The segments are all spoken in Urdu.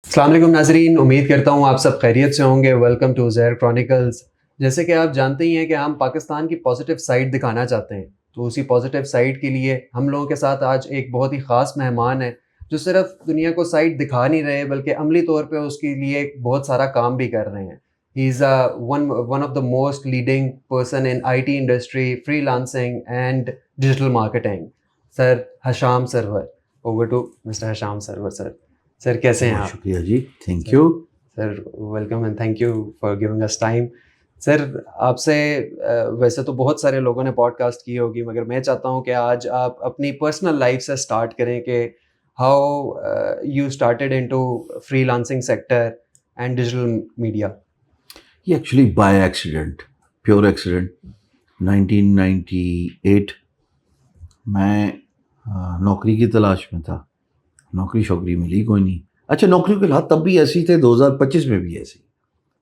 السلام علیکم ناظرین، امید کرتا ہوں آپ سب خیریت سے ہوں گے. ویلکم ٹو زہر کرونیکلز. جیسے کہ آپ جانتے ہی ہیں کہ ہم پاکستان کی پازیٹیو سائڈ دکھانا چاہتے ہیں، تو اسی پازیٹیو سائڈ کے لیے ہم لوگوں کے ساتھ آج ایک بہت ہی خاص مہمان ہے جو صرف دنیا کو سائڈ دکھا نہیں رہے بلکہ عملی طور پہ اس کے لیے بہت سارا کام بھی کر رہے ہیں. He is one of the most leading person in I T industry, freelancing and digital marketing. Sir Hisham Sarwar. Over to mister Hisham Sarwar. Sir کیسے ہیں آپ؟ شکریہ جی، thank you sir. Welcome and thank you for giving us time. Sir آپ سے ویسے تو بہت سارے لوگوں نے پوڈ کاسٹ کی ہوگی، مگر میں چاہتا ہوں کہ آج آپ اپنی پرسنل لائف سے اسٹارٹ کریں کہ how you started into freelancing sector and digital media. یہ actually by accident, pure accident. 1998 میں نوکری کی تلاش میں تھا. نوکری ملی کوئی نہیں. اچھا، نوکری کے حالات تب بھی ایسی تھے، 2025 میں بھی ایسی،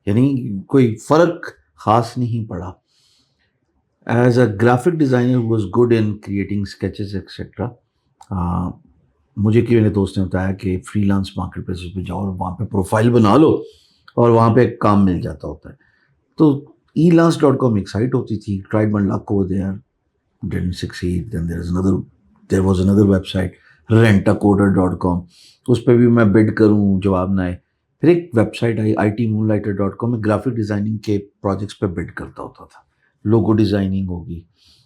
یعنی کوئی فرق خاص نہیں پڑا. As a graphic designer was good in creating sketches etcetera. مجھے میرے دوست نے بتایا کہ فری لانس مارکیٹ پلیسز پہ جاؤ اور وہاں پہ پروفائل بنا لو اور وہاں پہ کام مل جاتا ہوتا ہے. تو elance.com ایک سائٹ ہوتی تھی. Tried one look over there, didn't succeed. Then there was another website, rentacoder.com. اس پہ بھی میں بڈ کروں، جواب نہ آئے. پھر ایک ویب سائٹ آئی itmoonlighter.com میں گرافک ڈیزائننگ کے پروجیکٹس پہ بڈ کرتا ہوتا تھا. لوگو ڈیزائننگ ہوگی،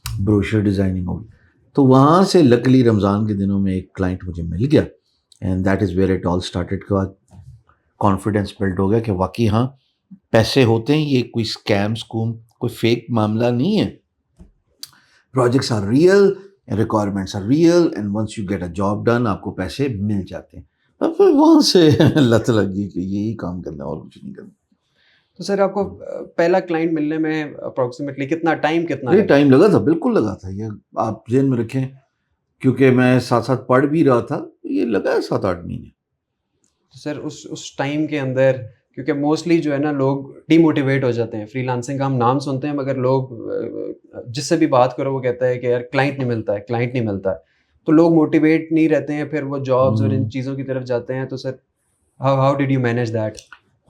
بروشر ڈیزائننگ ہوگی. تو وہاں سے لکلی رمضان کے دنوں میں ایک کلائنٹ مجھے مل گیا and that is where it all started. کے بعد کانفیڈینس بلڈ ہو گیا کہ واقعی ہاں پیسے ہوتے ہیں، یہ کوئی اسکیم سکوم کوئی فیک معاملہ نہیں ہے. Projects are real, requirements are real and once you get a job done آپ کو پیسے مل جاتے ہیں. اب پھر وہاں سے لت لگ گئی کہ یہی کام کرنا اور کچھ نہیں کرنا. تو سر آپ کو پہلا کلائنٹ ملنے میں اپروکسیمیٹلی کتنا ٹائم ٹائم لگا تھا، بالکل لگا تھا. یہ آپ ذہن میں رکھیں کیونکہ میں ساتھ ساتھ پڑھ بھی رہا تھا. یہ لگا 7-8 مہینے. سر اس ٹائم کے اندر کیونکہ موسٹلی جو ہے نا لوگ ڈی موٹیویٹ ہو جاتے ہیں. فری لانسنگ کا ہم نام سنتے ہیں مگر لوگ جس سے بھی بات کرو وہ کہتا ہے کہ یار کلائنٹ نہیں ملتا ہے. تو لوگ موٹیویٹ نہیں رہتے ہیں، پھر وہ جابز اور ان چیزوں کی طرف جاتے ہیں. تو sir how did you manage that?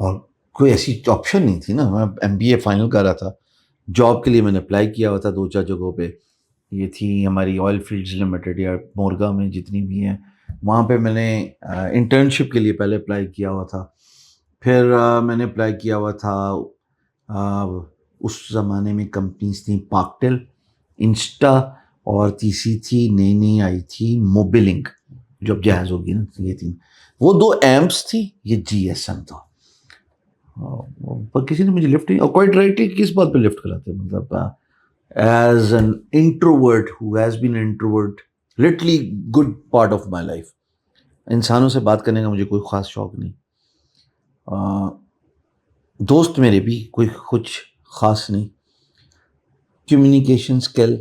اور کوئی ایسی آپشن نہیں تھی نا. میں MBA فائنل کر رہا تھا. جاب کے لیے میں نے اپلائی کیا ہوا تھا 2-4 جگہوں پہ. یہ تھی ہماری آئل فیلڈز لمیٹڈ یا مورگا میں جتنی بھی ہیں، وہاں پہ میں نے انٹرنشپ کے لیے پہلے اپلائی کیا ہوا تھا. پھر میں نے اپلائی کیا ہوا تھا اس زمانے میں کمپنیز تھیں پاکٹل، انسٹا، اور تیسری تھی نئی آئی تھی موبلنک جو اب جہاز ہوگی نا. یہ تھی وہ 2 ایمپس تھی. یہ GSM تھا. پر کسی نے مجھے لفٹ نہیں، اور کوائٹ رائٹلی کس بات پہ لفٹ کراتے، مطلب as an introvert who has been introvert literally good part of my life. انسانوں سے بات کرنے کا مجھے کوئی خاص شوق نہیں. دوست میرے بھی کوئی کچھ خاص نہیں. کمیونیکیشن اسکل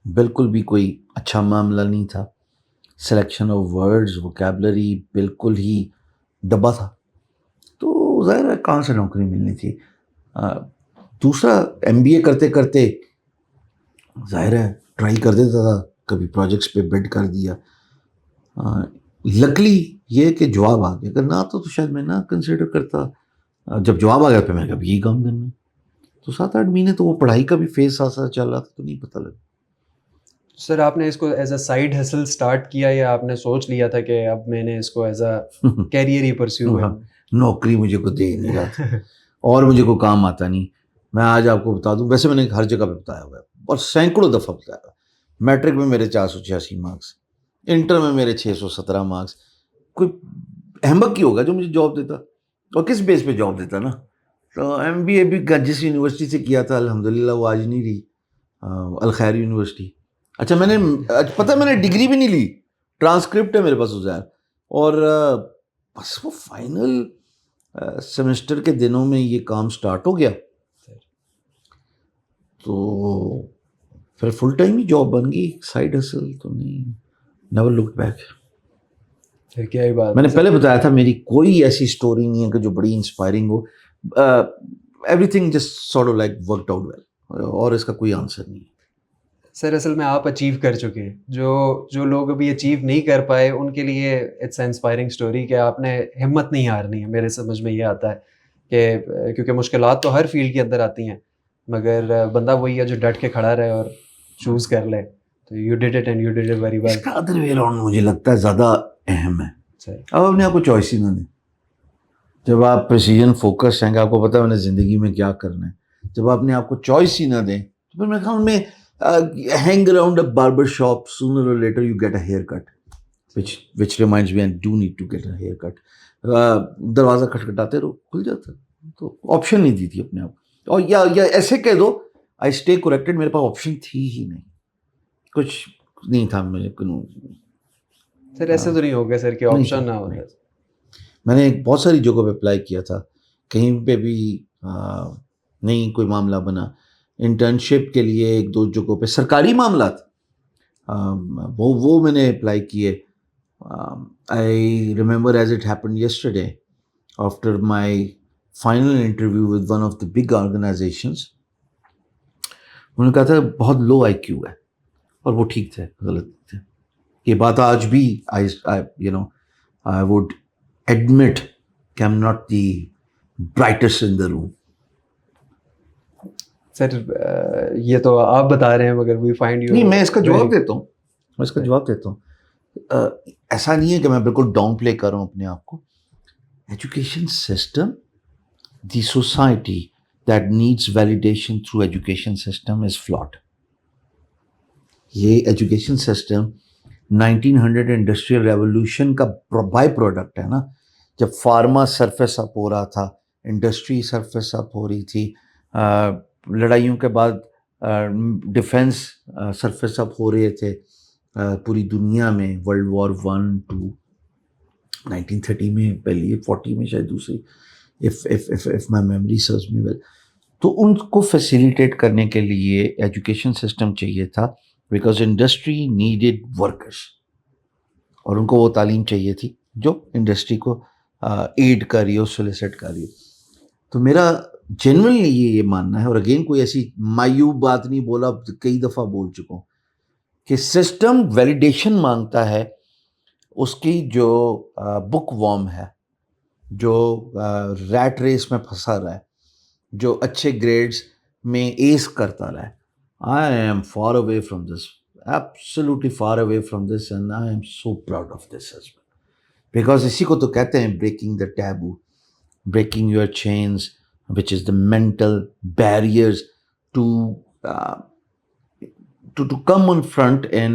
بالکل بھی کوئی اچھا معاملہ نہیں تھا. سلیکشن آف ورڈز ووکیبلری بالکل ہی ڈبا تھا. تو ظاہر ہے کہاں سے نوکری ملنی تھی. دوسرا MBA کرتے کرتے ظاہر ہے ٹرائی کر دیتا تھا، کبھی پروجیکٹس پہ بڈ کر دیا. لکلی یہ کہ جواب آ گیا، اگر نہ تو شاید میں نہ کنسیڈر کرتا. جب جواب آ گیا پھر میں نے کہا یہی کام کرنا. تو 7-8 مہینے تو وہ پڑھائی کا بھی فیز ساتھ ساتھ چل رہا تھا تو نہیں پتہ لگا. سر آپ نے اس کو as a side hassle start کیا یا آپ نے سوچ لیا تھا کہ اب میں نے اس کو ایز اے کیریئر ہی پرسیو کرنا؟ نوکری مجھے کو دے نہیں رہا تھا اور مجھے کوئی کام آتا نہیں. میں آج آپ کو بتا دوں، ویسے میں نے ہر جگہ پہ بتایا ہوا ہے اور سینکڑوں دفعہ بتایا ہوا. میٹرک میں میرے 486 مارکس، انٹر میں میرے 617 مارکس. کوئی احمق ہی ہوگا جو مجھے جاب دیتا، اور کس بیس پہ جاب دیتا نا. تو MBA بھی جس یونیورسٹی سے کیا تھا الحمدللہ وہ آج نہیں رہی، الخیر یونیورسٹی. اچھا میں نے پتہ میں نے ڈگری بھی نہیں لی، ٹرانسکرپٹ ہے میرے پاس ازیر. اور بس وہ فائنل سیمسٹر کے دنوں میں یہ کام سٹارٹ ہو گیا. تو پھر فل ٹائم ہی جاب بن گئی، سائڈ ہسل تو نہیں. Never look back. کیا ہی بات. میں نے پہلے بتایا تھا میری کوئی ایسی سٹوری نہیں ہے کہ جو بڑی انسپائرنگ ہو. Everything just sort of like worked out well, اور اس کا کوئی آنسر نہیں ہے. سر اصل میں آپ اچیو کر چکے ہیں، جو لوگ ابھی اچیو نہیں کر پائے ان کے لیے اٹس انسپائرنگ اسٹوری کہ آپ نے ہمت نہیں ہارنی ہے. میرے سمجھ میں یہ آتا ہے کہ کیونکہ مشکلات تو ہر فیلڈ کے اندر آتی ہیں، مگر بندہ وہی ہے جو ڈٹ کے کھڑا رہے اور چوز کر لے. تو you did it and you did it very as well. کا ادر وے اراؤنڈ مجھے لگتا ہے زیادہ اہم ہے. سر اب اپنے آپ کو چوائس ہی نہ دیں. جب آپ پریسیجن فوکس ہیں کہ آپ کو پتہ ہے میں نے زندگی میں کیا کرنا ہے، جب آپ اپنے آپ کو چوائس ہی نہ دیں تو پھر میرے خیال میں hang around a barber shop, sooner or later you get a haircut, which reminds me I do need to get a haircut. دروازہ کھٹکھٹاتے رہو، کھل جاتا. تو آپشن نہیں دی تھی اپنے آپ. اور یا ایسے کہہ دو آئی اسٹے کریکٹڈ، میرے پاس آپشن تھی ہی نہیں، کچھ نہیں تھا مجھے. سر ایسے تو نہیں ہو گیا سر کہ آپشن نہ ہوتا. میں نے بہت ساری جگہوں پہ اپلائی کیا تھا، کہیں پہ بھی نہیں کوئی معاملہ بنا. انٹرنشپ کے لیے ایک دو جگہوں پہ سرکاری معاملات وہ میں نے اپلائی کیے. I remember as it happened yesterday after my final interview with one of the big organisations. انہوں نے کہا تھا بہت لو آئی کیو ہے، اور وہ ٹھیک تھے، غلط تھے. یہ بات آج بھی I would admit کہ I'm not the brightest in the room. سر یہ تو آپ بتا رہے ہیں مگر وی فائنڈ یو. نہیں، میں اس کا جواب دیتا ہوں. ایسا نہیں ہے کہ میں بالکل ڈاؤن پلے کر رہا ہوں اپنے آپ کو. Education system, the society that needs validation through education system is flat. یہ ایجوکیشن سسٹم 1900 انڈسٹریل ریولوشن کا بائی پروڈکٹ ہے نا. جب فارما سرفیس اپ ہو رہا تھا، انڈسٹری سرفیس اپ ہو رہی تھی، لڑائیوں کے بعد ڈیفنس سرفیس اپ ہو رہے تھے پوری دنیا میں. ورلڈ وار 1 2 1930 میں پہلی، 40 میں شاید دوسری، if my memory serves me well. تو ان کو فیسیلیٹیٹ کرنے کے لیے ایجوکیشن سسٹم چاہیے تھا، بیکاز انڈسٹری نیڈیڈ ورکرس، اور ان کو وہ تعلیم چاہیے تھی جو انڈسٹری کو ایڈ کر رہی ہو، سولیسٹ کر رہی ہو. تو میرا جنرلی یہ ماننا ہے، اور اگین کوئی ایسی مایوب بات نہیں، بولا کئی دفعہ بول چکا ہوں، کہ سسٹم ویلیڈیشن مانگتا ہے اس کی جو بک وارم ہے، جو ریٹ ریس میں پھنسا رہا ہے، جو اچھے گریڈز میں ایس کرتا رہا ہے. I am far away from this, absolutely far away from this, and I am so proud of this as well. Because اسی کو تو کہتے ہیں breaking the taboo, breaking your chains, which is the mental barriers to come on front and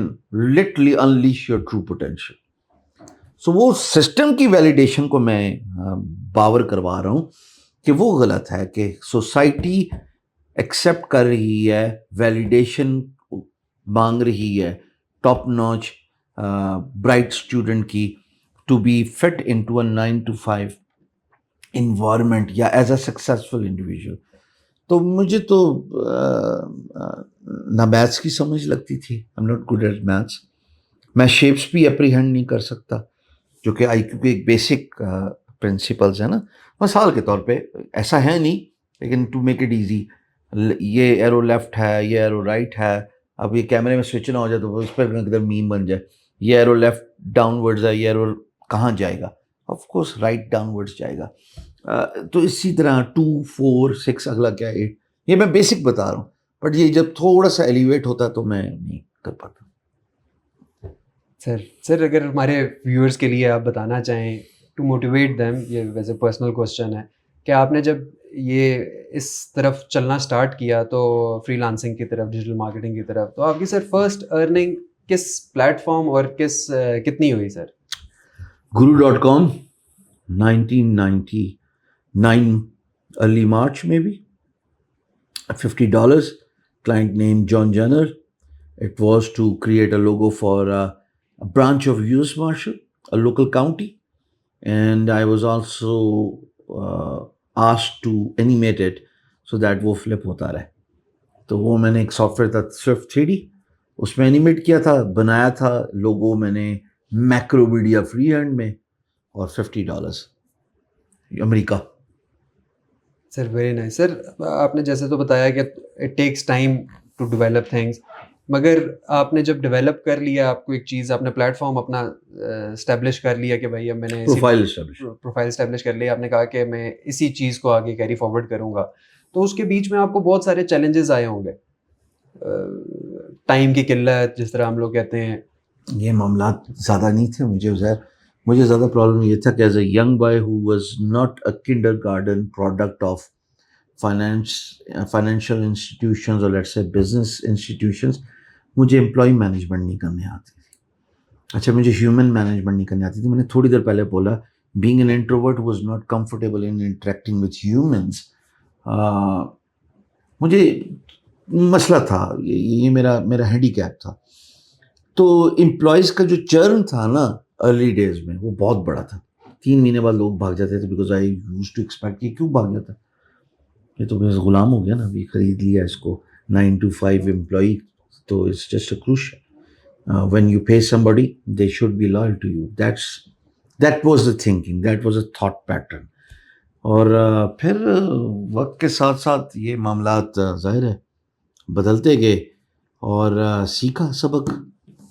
literally unleash your true potential. So وہ سسٹم کی ویلیڈیشن کو میں باور کروا رہا ہوں کہ وہ غلط ہے، کہ سوسائٹی ایکسیپٹ کر رہی ہے، ویلیڈیشن مانگ رہی ہے ٹاپ ناچ برائٹ اسٹوڈنٹ کی، to be fit in to a 9 to 5 environment یا ایز اے سکسیزفل انڈیویژل. تو مجھے تو نہ میتھس کی سمجھ لگتی تھی، I am not good at maths. میں شیپس بھی اپریہینڈ نہیں کر سکتا، جو کہ آئی کیو کے ایک بیسک پرنسپلز ہیں نا. مثال کے طور پہ ایسا ہے نہیں، لیکن ٹو میک اٹ ایزی، یہ ایرو لیفٹ ہے، یہ ایرو رائٹ ہے. اب یہ کیمرے میں سوئچ نہ ہو جائے تو اس پہ ادھر میم بن جائے. یہ ایرو لیفٹ ڈاؤن ورڈز ہے، یہ ایرو کہاں جائے گا؟ Of course right down words جائے گا. تو اسی طرح 2 4 6 اگلا کیا 8، یہ میں بیسک بتا رہا ہوں، بٹ یہ جب تھوڑا سا ایلیویٹ ہوتا تو میں نہیں کر پاتا. سر اگر ہمارے ویورز کے لیے آپ بتانا چاہیں ٹو موٹیویٹ دیم، یہ ویسے پرسنل کوشچن ہے کہ آپ نے جب یہ اس طرف چلنا سٹارٹ کیا تو فری لانسنگ کی طرف، ڈیجیٹل مارکیٹنگ کی طرف، تو آپ کی سر فرسٹ ارننگ کس پلیٹ فارم اور کتنی ہوئی سر؟ Guru.com 1999 early March maybe, $50, client name John Jenner. It was to create a logo for a branch of US Marshal, a local county, and I was also asked to animate it so that وہ flip ہوتا رہے. تو وہ میں نے ایک سافٹ ویئر تھا Swift 3D، اس میں انیمیٹ کیا تھا، بنایا تھا لوگو میں نے میکرو میڈیا فری ہینڈ میں، اور $50 امریکہ. سر ویری نائس. سر آپ نے جیسے تو بتایا کہ it takes time to develop things, مگر آپ نے جب ڈیولپ کر لیا، آپ کو ایک چیز، آپ نے پلیٹ فارم اپنا اسٹیبلش کر لیا کہ بھائی اب میں نے پروفائل اسٹیبلش کر لیا، آپ نے کہا کہ میں اسی چیز کو آگے کیری فارورڈ کروں گا، تو اس کے بیچ میں آپ کو بہت سارے چیلنجز آئے ہوں گے، ٹائم کی قلت جس طرح ہم لوگ کہتے ہیں. یہ معاملات زیادہ نہیں تھے مجھے زیادہ پرابلم یہ تھا کہ as a young boy who was not a kinder garden product of financial institutions اور لیٹس سے بزنس انسٹیٹیوشنز، مجھے امپلائی مینجمنٹ نہیں کرنے آتی تھی. اچھا مجھے ہیومن مینجمنٹ نہیں کرنی آتی تھی. میں نے تھوڑی دیر پہلے بولا being an introvert was not comfortable in interacting with humans. مجھے مسئلہ تھا، یہ میرا ہینڈی کیپ تھا. تو امپلائیز کا جو چرن تھا نا ارلی ڈیز میں وہ بہت بڑا تھا. 3 مہینے بعد لوگ بھاگ جاتے تھے because I use to expect کہ کیوں بھاگ جاتا، یہ تو بس غلام ہو گیا نا، ابھی خرید لیا اس کو 9 to 5 امپلائی، تو it's just a crush. When you pay somebody they should be loyal to you. That was the thinking, that was a thought pattern. اور پھر وقت کے ساتھ ساتھ یہ معاملات ظاہر ہے بدلتے گئے، اور سیکھا سبق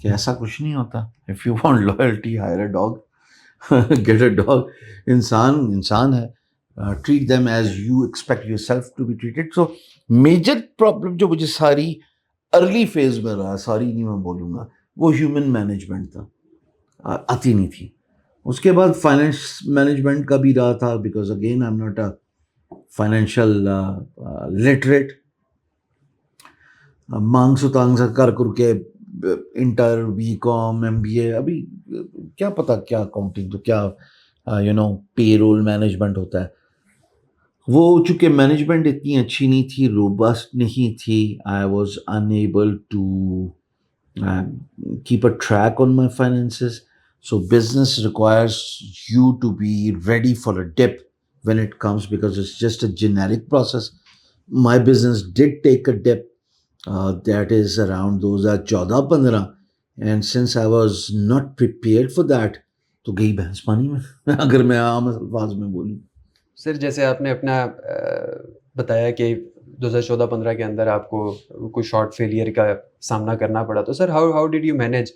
کہ ایسا کچھ نہیں ہوتا. If you want loyalty hire a dog, get a dog. انسان ہے، treat them as you expect yourself to be treated. So major problem جو مجھے ساری ارلی فیز میں رہا، ساری نہیں میں بولوں گا، وہ ہیومن مینجمنٹ تھا، آتی نہیں تھی. اس کے بعد فائنینس مینجمنٹ کا بھی رہا تھا because again I am not a financial literate. مانگ سا کر کے inter B com M B A, ابھی کیا پتہ کیا اکاؤنٹنگ تو کیا پے رول مینجمنٹ ہوتا ہے. وہ چونکہ مینجمنٹ اتنی اچھی نہیں تھی، روبسٹ نہیں تھی، I was unable to keep a track on my finances. So business requires you to be ready for a dip when it comes because it's just a generic process. My business did take a dip, that is around 2014-15, and since I was not prepared for that تو گئی بھینس پانی میں اگر میں عام الفاظ میں بولوں. سر جیسے آپ نے اپنا بتایا کہ 2014-15 کے اندر آپ کو کوئی شارٹ فیلئر کا سامنا کرنا پڑا، تو sir how did you manage?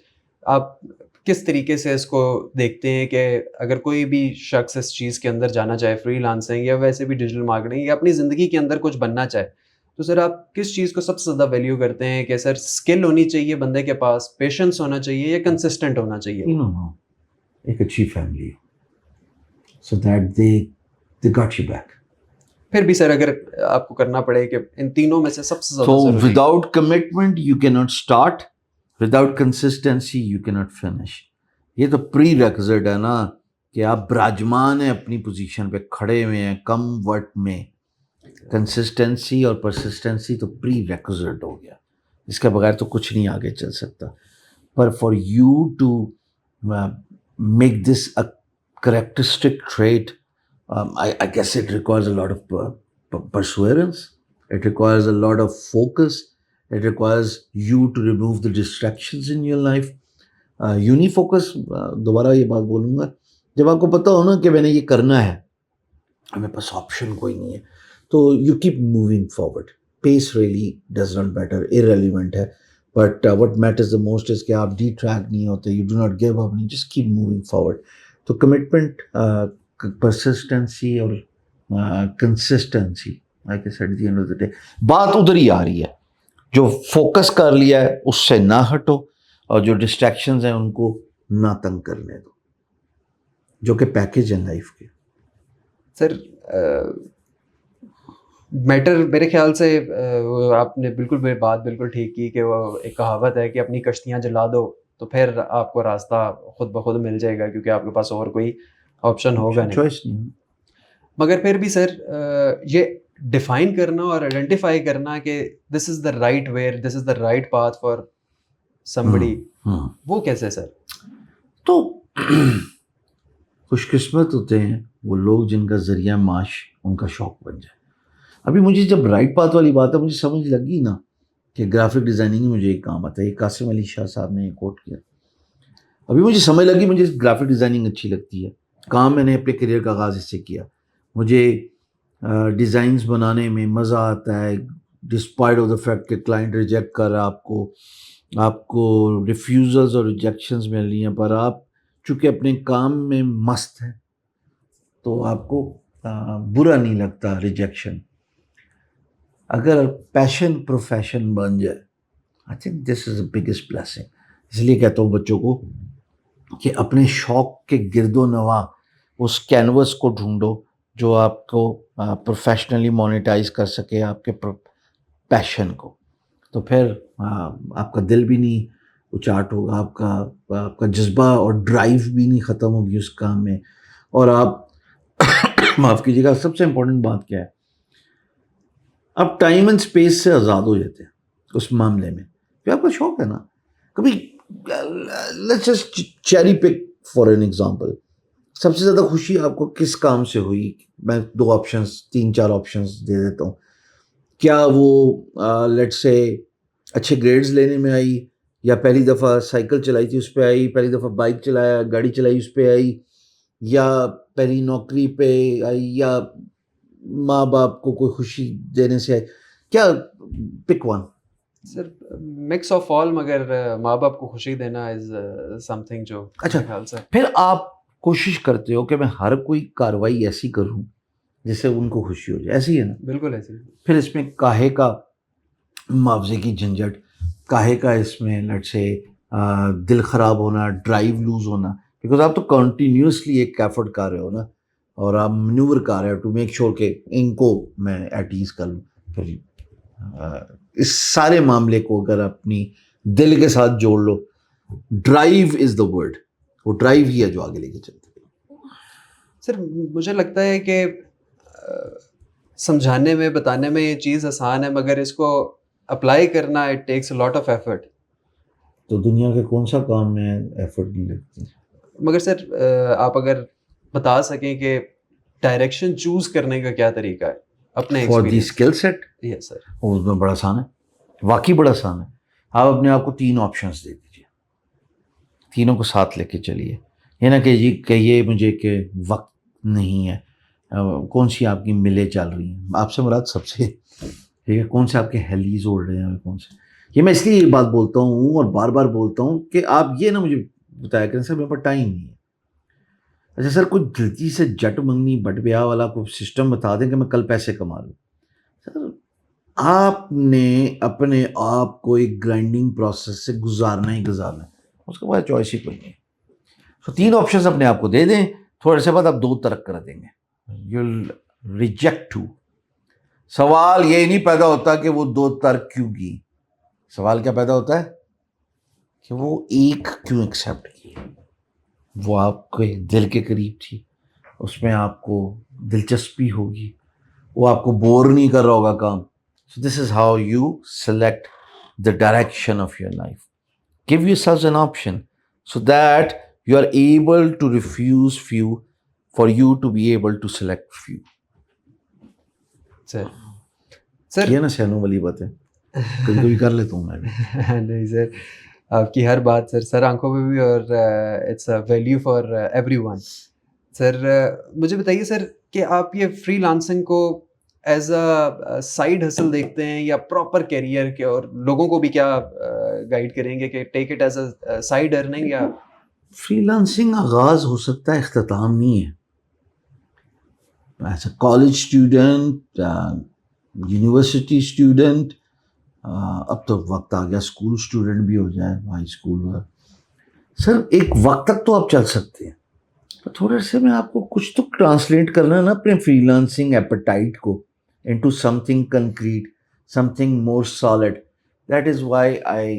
آپ کس طریقے سے اس کو دیکھتے ہیں کہ اگر کوئی بھی شخص اس چیز کے اندر جانا چاہے، فری لانسنگ یا ویسے بھی ڈیجیٹل مارکیٹنگ یا اپنی زندگی کے اندر کچھ بننا چاہے، تو سر آپ کس چیز کو سب سے زیادہ ویلیو کرتے ہیں کہ سر اسکل ہونی چاہیے بندے کے پاس، پیشنس ہونا چاہیے یا کنسسٹنٹ ہونا چاہیے؟ ایک اچھی family so that they got you back. پھر بھی سر اگر آپ کو کرنا پڑے کہ ان تینوں میں سے سب سے زیادہ ضروری، so without commitment you cannot start, without consistency you cannot finish. یہ تو پری ریکوزٹ ہے نا کہ آپ براجمان ہیں اپنی پوزیشن پہ کھڑے ہوئے ہیں کم وقت میں. کنسسٹنسی اور پرسسٹنسی تو پری ریکوزٹ ہو گیا، اس کے بغیر تو کچھ نہیں آگے چل سکتا. پر for you to make this a characteristic trait, I guess it requires a lot of perseverance. It requires a lot of focus. It requires you to remove the distractions in your life. You need focus. دوبارہ یہ بات بولوں گا، جب آپ کو پتہ ہو نا کہ میں نے یہ کرنا ہے، ہمیں پاس آپشن کوئی نہیں ہے، تو you keep moving forward. Pace really does not matter, irrelevant ہے. But what matters the most is کہ آپ detract نہیں ہوتے, you do not give up, you just keep moving forward. تو commitment, پرسسٹنسی اور consistency, like at the end of the day بات ادھر ہی آ رہی ہے. جو فوکس کر لیا ہے اس سے نہ ہٹو، اور جو ڈسٹریکشنز ہیں ان کو نہ تنگ کرنے دو، جو کہ پیکیج ہے لائف کے. سر میٹر میرے خیال سے آپ نے بات بالکل ٹھیک کی کہ وہ ایک کہاوت ہے کہ اپنی کشتیاں جلا دو تو پھر آپ کو راستہ خود بخود مل جائے گا، کیونکہ آپ کے پاس اور کوئی آپشن ہوگا نہیں، چوائس نہیں. مگر پھر بھی سر یہ ڈیفائن کرنا اور آئیڈینٹیفائی کرنا کہ this is the right where, this is the right path for somebody, وہ کیسے سر؟ تو خوش قسمت ہوتے ہیں وہ لوگ جن کا ذریعہ معاش ان کا شوق بن جائے. ابھی مجھے جب رائٹ پاتھ والی بات ہے، مجھے سمجھ لگی نا کہ گرافک ڈیزائننگ مجھے ایک کام آتا ہے. یہ قاسم علی شاہ صاحب نے کوٹ کیا. ابھی مجھے سمجھ لگی مجھے گرافک ڈیزائننگ اچھی لگتی ہے. کام میں نے اپنے کریئر کا آغاز اس سے کیا. مجھے ڈیزائنز بنانے میں مزہ آتا ہے، ڈسپائٹ آف دا فیکٹ کہ کلائنٹ ریجیکٹ کر رہا ہے آپ کو ریفیوزلز اور ریجیکشنز مل رہی ہیں، پر آپ چونکہ اپنے کام میں مست ہیں تو آپ کو برا نہیں لگتا ریجیکشن. اگر پیشن پروفیشن بن جائے I think this is the biggest blessing. اس لیے کہتا ہوں بچوں کو کہ اپنے شوق کے گرد و نواح اس کینوس کو ڈھونڈو جو آپ کو پروفیشنلی مونیٹائز کر سکے آپ کے پیشن کو. تو پھر آپ کا دل بھی نہیں اچاٹ ہوگا، آپ کا جذبہ اور ڈرائیو بھی نہیں ختم ہوگی اس کام میں. اور آپ معاف کیجیے گا، سب سے امپورٹنٹ بات کیا ہے، آپ ٹائم اینڈ اسپیس سے آزاد ہو جاتے ہیں اس معاملے میں. کہ آپ کا شوق ہے نا، کبھی let's just cherry pick for an example, سب سے زیادہ خوشی آپ کو کس کام سے ہوئی؟ میں 2 آپشنس 3-4 آپشنس دے دیتا ہوں. کیا وہ لیٹس سے اچھے گریڈز لینے میں آئی، یا پہلی دفعہ سائیکل چلائی تھی اس پہ آئی، پہلی دفعہ بائک چلایا گاڑی چلائی اس پہ آئی، یا پہلی نوکری پہ آئی، یا ماں باپ کو کوئی خوشی دینے سے آئی؟ کیا pick one. Sir mix of all, مگر ماں باپ کو خوشی دینا از سم تھنگ جو اچھا خیال سے پھر آپ کوشش کرتے ہو کہ میں ہر کوئی کاروائی ایسی کروں جس سے ان کو خوشی ہو جائے، ایسی ہے نا؟ بالکل ایسے. پھر اس میں کاہے کا معاوضے کی جھنجھٹ، کاہے کا اس میں لٹ سے دل خراب ہونا، ڈرائیو لوز ہونا، بیکاز آپ تو کنٹینیوسلی ایک ایفرٹ کر رہے ہو نا، اور آپ منیور کر رہے ہو ٹو میک شیور کہ ان کو میں ایٹ ایز کر لوں. پھر اس سارے معاملے کو اگر اپنی دل کے ساتھ جوڑ لو، ڈرائیو از دا ورڈ، وہ ڈرائیو ہی ہے جو آگے لے کے چلتی ہے. سر مجھے لگتا ہے کہ سمجھانے میں بتانے میں یہ چیز آسان ہے، مگر اس کو اپلائی کرنا it takes a lot of effort. تو دنیا کے کون سا کام میں ایفرٹ نہیں لگتی؟ مگر سر آپ اگر بتا سکیں کہ ڈائریکشن چوز کرنے کا کیا طریقہ ہے اپنے for the experience. Skill set, yes sir. اس میں بڑا آسان ہے، واقعی بڑا آسان ہے. آپ اپنے آپ کو 3 آپشنس دے دیجیے، تینوں کو ساتھ لے کے چلیے. یہ نہ کہ جی کہیے مجھے کہ وقت نہیں ہے، کون سی آپ کی ملیں چل رہی ہیں، آپ سے مراد سب سے، ٹھیک ہے، کون سے آپ کے ہیلیز اڑ رہے ہیں، کون سے. یہ میں اس لیے یہ بات بولتا ہوں اور بار بار بولتا ہوں کہ آپ یہ نہ مجھے بتایا کریں سر میرے پاس ٹائم نہیں ہے. اچھا سر کوئی جلدی سے جٹ منگنی بٹ بیاہ والا کوئی سسٹم بتا دیں کہ میں کل پیسے کما لوں. سر آپ نے اپنے آپ کو ایک گرائنڈنگ پروسیس سے گزارنا ہی گزارنا ہے، اس کے بعد چوائس ہی کوئی نہیں. تو 3 آپشنز اپنے آپ کو دے دیں، تھوڑے سے بعد آپ 2 ترک کر دیں گے. You reject 2. سوال یہ نہیں پیدا ہوتا کہ وہ 2 ترک کیوں کی، سوال کیا پیدا ہوتا ہے کہ وہ ایک کیوں ایکسیپٹ کی. وہ آپ کے دل کے قریب تھی، اس میں آپ کو دلچسپی ہوگی، وہ آپ کو بور نہیں کر رہا ہوگا کام. So this is how you select the direction of your life. Give yourselves an option so that you are able to refuse few for you to be able to select few. سر یہ نا سہنوں والی بات ہے، کبھی کبھی کر لیتا ہوں میں بھی. نہیں سر، آپ کی ہر بات سر آنکھوں پہ بھی، اور it's a value for everyone. Sir مجھے بتائیے سر کہ آپ یہ فری لانسنگ کو ایز اے سائڈ ہسل دیکھتے ہیں یا پراپر کیریئر کے، اور لوگوں کو بھی کیا گائیڈ کریں گے کہ take it as a side earning یا فری لانسنگ آغاز ہو سکتا ہے، اختتام نہیں ہے. As a college student, university student, اب تو وقت آ گیا اسکول اسٹوڈنٹ بھی ہو جائے، ہائی اسکول میں. سر ایک وقت تک تو آپ چل سکتے ہیں، تو تھوڑے سے میں آپ کو کچھ تو ٹرانسلیٹ کرنا ہے نا اپنے فری لانسنگ ایپیٹائٹ کو into some thing concrete, some thing more solid. That is why I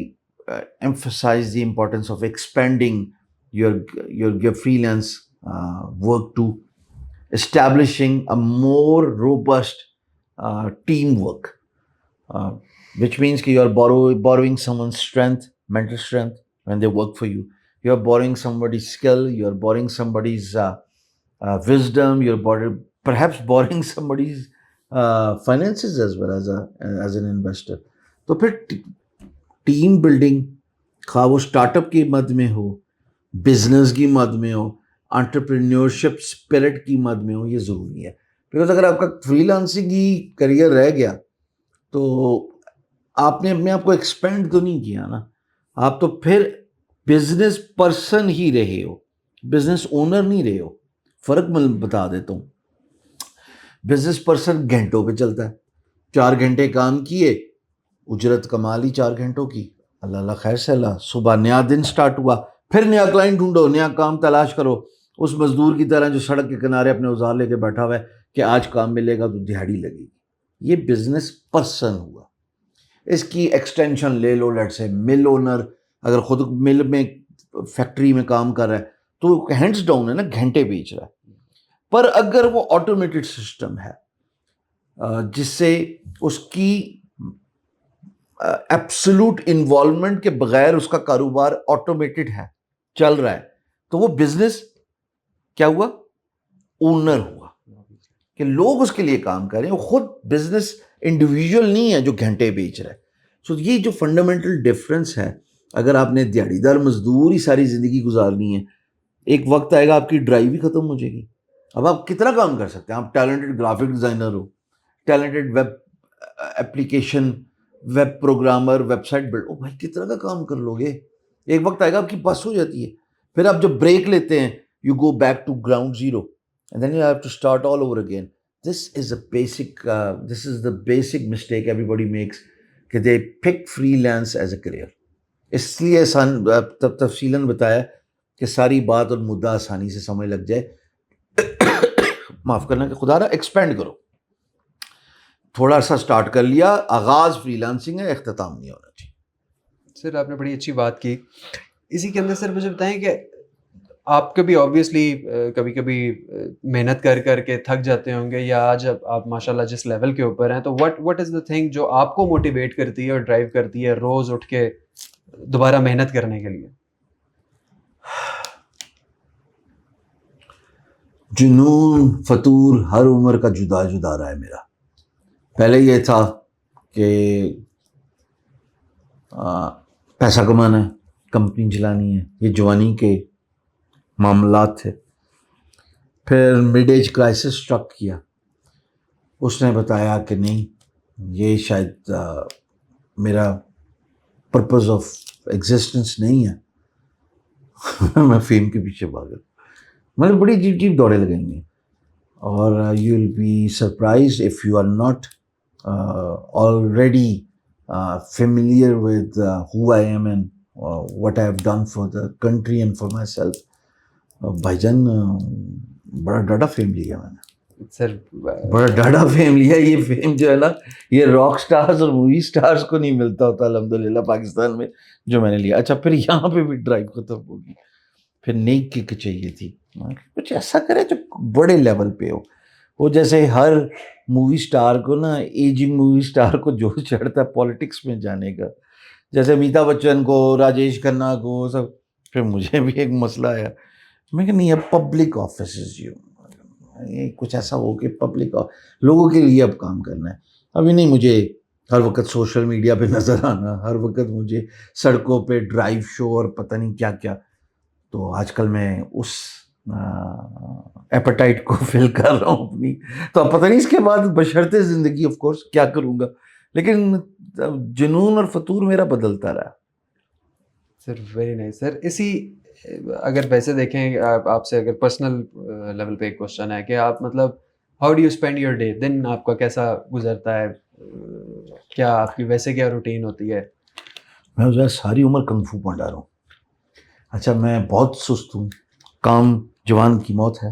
emphasize the importance of expanding your freelance work to establishing a more robust teamwork, which means that you are borrowing someone's strength, mental strength when they work for you. You are borrowing somebody's skill, you are borrowing somebody's wisdom, you are perhaps borrowing somebody's finances as well as an investor. تو پھر ٹیم بلڈنگ، خواہ وہ اسٹارٹ اپ کی مد میں ہو، بزنس کی مد میں ہو، انٹرپرینیورشپ اسپرٹ کی مد میں ہو، یہ ضروری ہے. بیکاز اگر آپ کا فری لانسنگ ہی کریئر رہ گیا تو آپ نے اپنے آپ کو ایکسپینڈ تو نہیں کیا نا, آپ تو پھر بزنس پرسن ہی رہے ہو, بزنس اونر نہیں رہے ہو. فرق میں بتا دیتا ہوں. بزنس پرسن گھنٹوں پہ چلتا ہے, 4 گھنٹے کام کیے, اجرت کما لی 4 گھنٹوں کی, اللہ اللہ خیر سے اللہ, صبح نیا دن سٹارٹ ہوا, پھر نیا کلائنٹ ڈھونڈو, نیا کام تلاش کرو. اس مزدور کی طرح جو سڑک کے کنارے اپنے اوزار لے کے بیٹھا ہوا ہے کہ آج کام ملے گا تو دہاڑی لگے گی. یہ بزنس پرسن ہوا. اس کی ایکسٹینشن لے لو, لیٹ سے مل اونر, اگر خود مل میں فیکٹری میں کام کر رہا ہے تو ہینڈز ڈاؤن ہے نا, گھنٹے بیچ رہا ہے. پر اگر وہ آٹومیٹڈ سسٹم ہے جس سے اس کی ایبسولوٹ انوالومنٹ کے بغیر اس کا کاروبار آٹومیٹڈ ہے, چل رہا ہے, تو وہ بزنس کیا ہوا, اونر ہوا, کہ لوگ اس کے لیے کام کر رہے ہیں, وہ خود بزنس انڈیویجول نہیں ہے جو گھنٹے بیچ رہا ہے. سو یہ جو فنڈامنٹل ڈفرینس ہے, اگر آپ نے دیہڑی دار مزدور ہی ساری زندگی گزارنی ہے, ایک وقت آئے گا آپ کی ڈرائیو بھی ختم ہو جائے گی. اب آپ کتنا کام کر سکتے ہیں؟ آپ ٹیلنٹڈ گرافک ڈیزائنر ہو, talented web application, web programmer, website build, او بھائی کتنا کا کام کر لو گے؟ ایک وقت آئے گا آپ کی بس ہو جاتی ہے. پھر آپ جب بریک لیتے ہیں, you go back to ground zero and then you have to start all over again. This is the basic mistake everybody makes, کہ they pick freelance as a career. اس لیے تفصیلاً بتایا کہ ساری بات اور مدعا آسانی سے سمجھ لگ جائے. معاف کرنا کہ خدا رہا ایکسپینڈ کرو. تھوڑا سا سٹارٹ کر لیا, آغاز فری لانسنگ ہے, اختتام نہیں ہونا چاہیے. سر آپ نے بڑی اچھی بات کی. اسی کے اندر سر مجھے بتائیں کہ آپ کبھی آبویسلی کبھی کبھی محنت کر کر کے تھک جاتے ہوں گے, یا آج آپ ماشاء اللہ جس لیول کے اوپر ہیں, تو وٹ از دا تھنگ جو آپ کو موٹیویٹ کرتی ہے اور ڈرائیو کرتی ہے روز اٹھ کے دوبارہ محنت کرنے کے لیے؟ جنون فطور ہر عمر کا جدا جدا رہا ہے میرا. پہلے یہ تھا کہ پیسہ کمانا ہے, کمپنی چلانی ہے, یہ جوانی کے معاملات تھے. پھر مڈ ایج کرائسس اسٹرک کیا, اس نے بتایا کہ نہیں, یہ شاید میرا پرپز آف ایگزسٹنس نہیں ہے. میں فیم کے پیچھے بھاگا, مطلب بڑی عجیب عجیب دوڑیں لگیں گی, اور you will be surprised if you are not already familiar with who I am and what I have done for the country and for myself. بھائی جان بڑا ڈاٹا فیم لیا میں نے, سر بڑا ڈاٹا فیم لیا. یہ فیم جو ہے نا, یہ راک سٹارز اور مووی سٹارز کو نہیں ملتا ہوتا الحمدللہ پاکستان میں, جو میں نے لیا. اچھا پھر یہاں پہ بھی ڈرائیو ختم ہوگی. پھر نیک کک چاہیے تھی, کچھ ایسا کرے جو بڑے لیول پہ ہو. وہ جیسے ہر مووی سٹار کو نا, ایجنگ مووی سٹار کو جو چڑھتا ہے پالیٹکس میں جانے کا, جیسے امیتابھ بچن کو, راجیش کھنہ کو, سب. پھر مجھے بھی ایک مسئلہ آیا, میں کہ نہیں, اب پبلک آفیسز یہ کچھ ایسا ہو کہ پبلک لوگوں کے لیے اب کام کرنا ہے. ابھی نہیں مجھے ہر وقت سوشل میڈیا پہ نظر آنا, ہر وقت مجھے سڑکوں پہ ڈرائیو شو اور پتہ نہیں کیا کیا. تو آج کل میں اس ایپیٹائٹ کو فل کر رہا ہوں اپنی. تو اب پتہ نہیں اس کے بعد بشرطِ زندگی آف کورس کیا کروں گا, لیکن جنون اور فطور میرا بدلتا رہا. سر ویری نائس. سر اسی اگر ویسے دیکھیں, آپ سے اگر پرسنل لیول پہ ایک کوشچن ہے کہ آپ مطلب how do you spend your day, دن آپ کا کیسا گزرتا ہے, کیا آپ کی ویسے کیا روٹین ہوتی ہے؟ میں جو ہے ساری عمر کنگ فو پڑھا رہا ہوں. اچھا میں بہت سست ہوں, کام جوان کی موت ہے,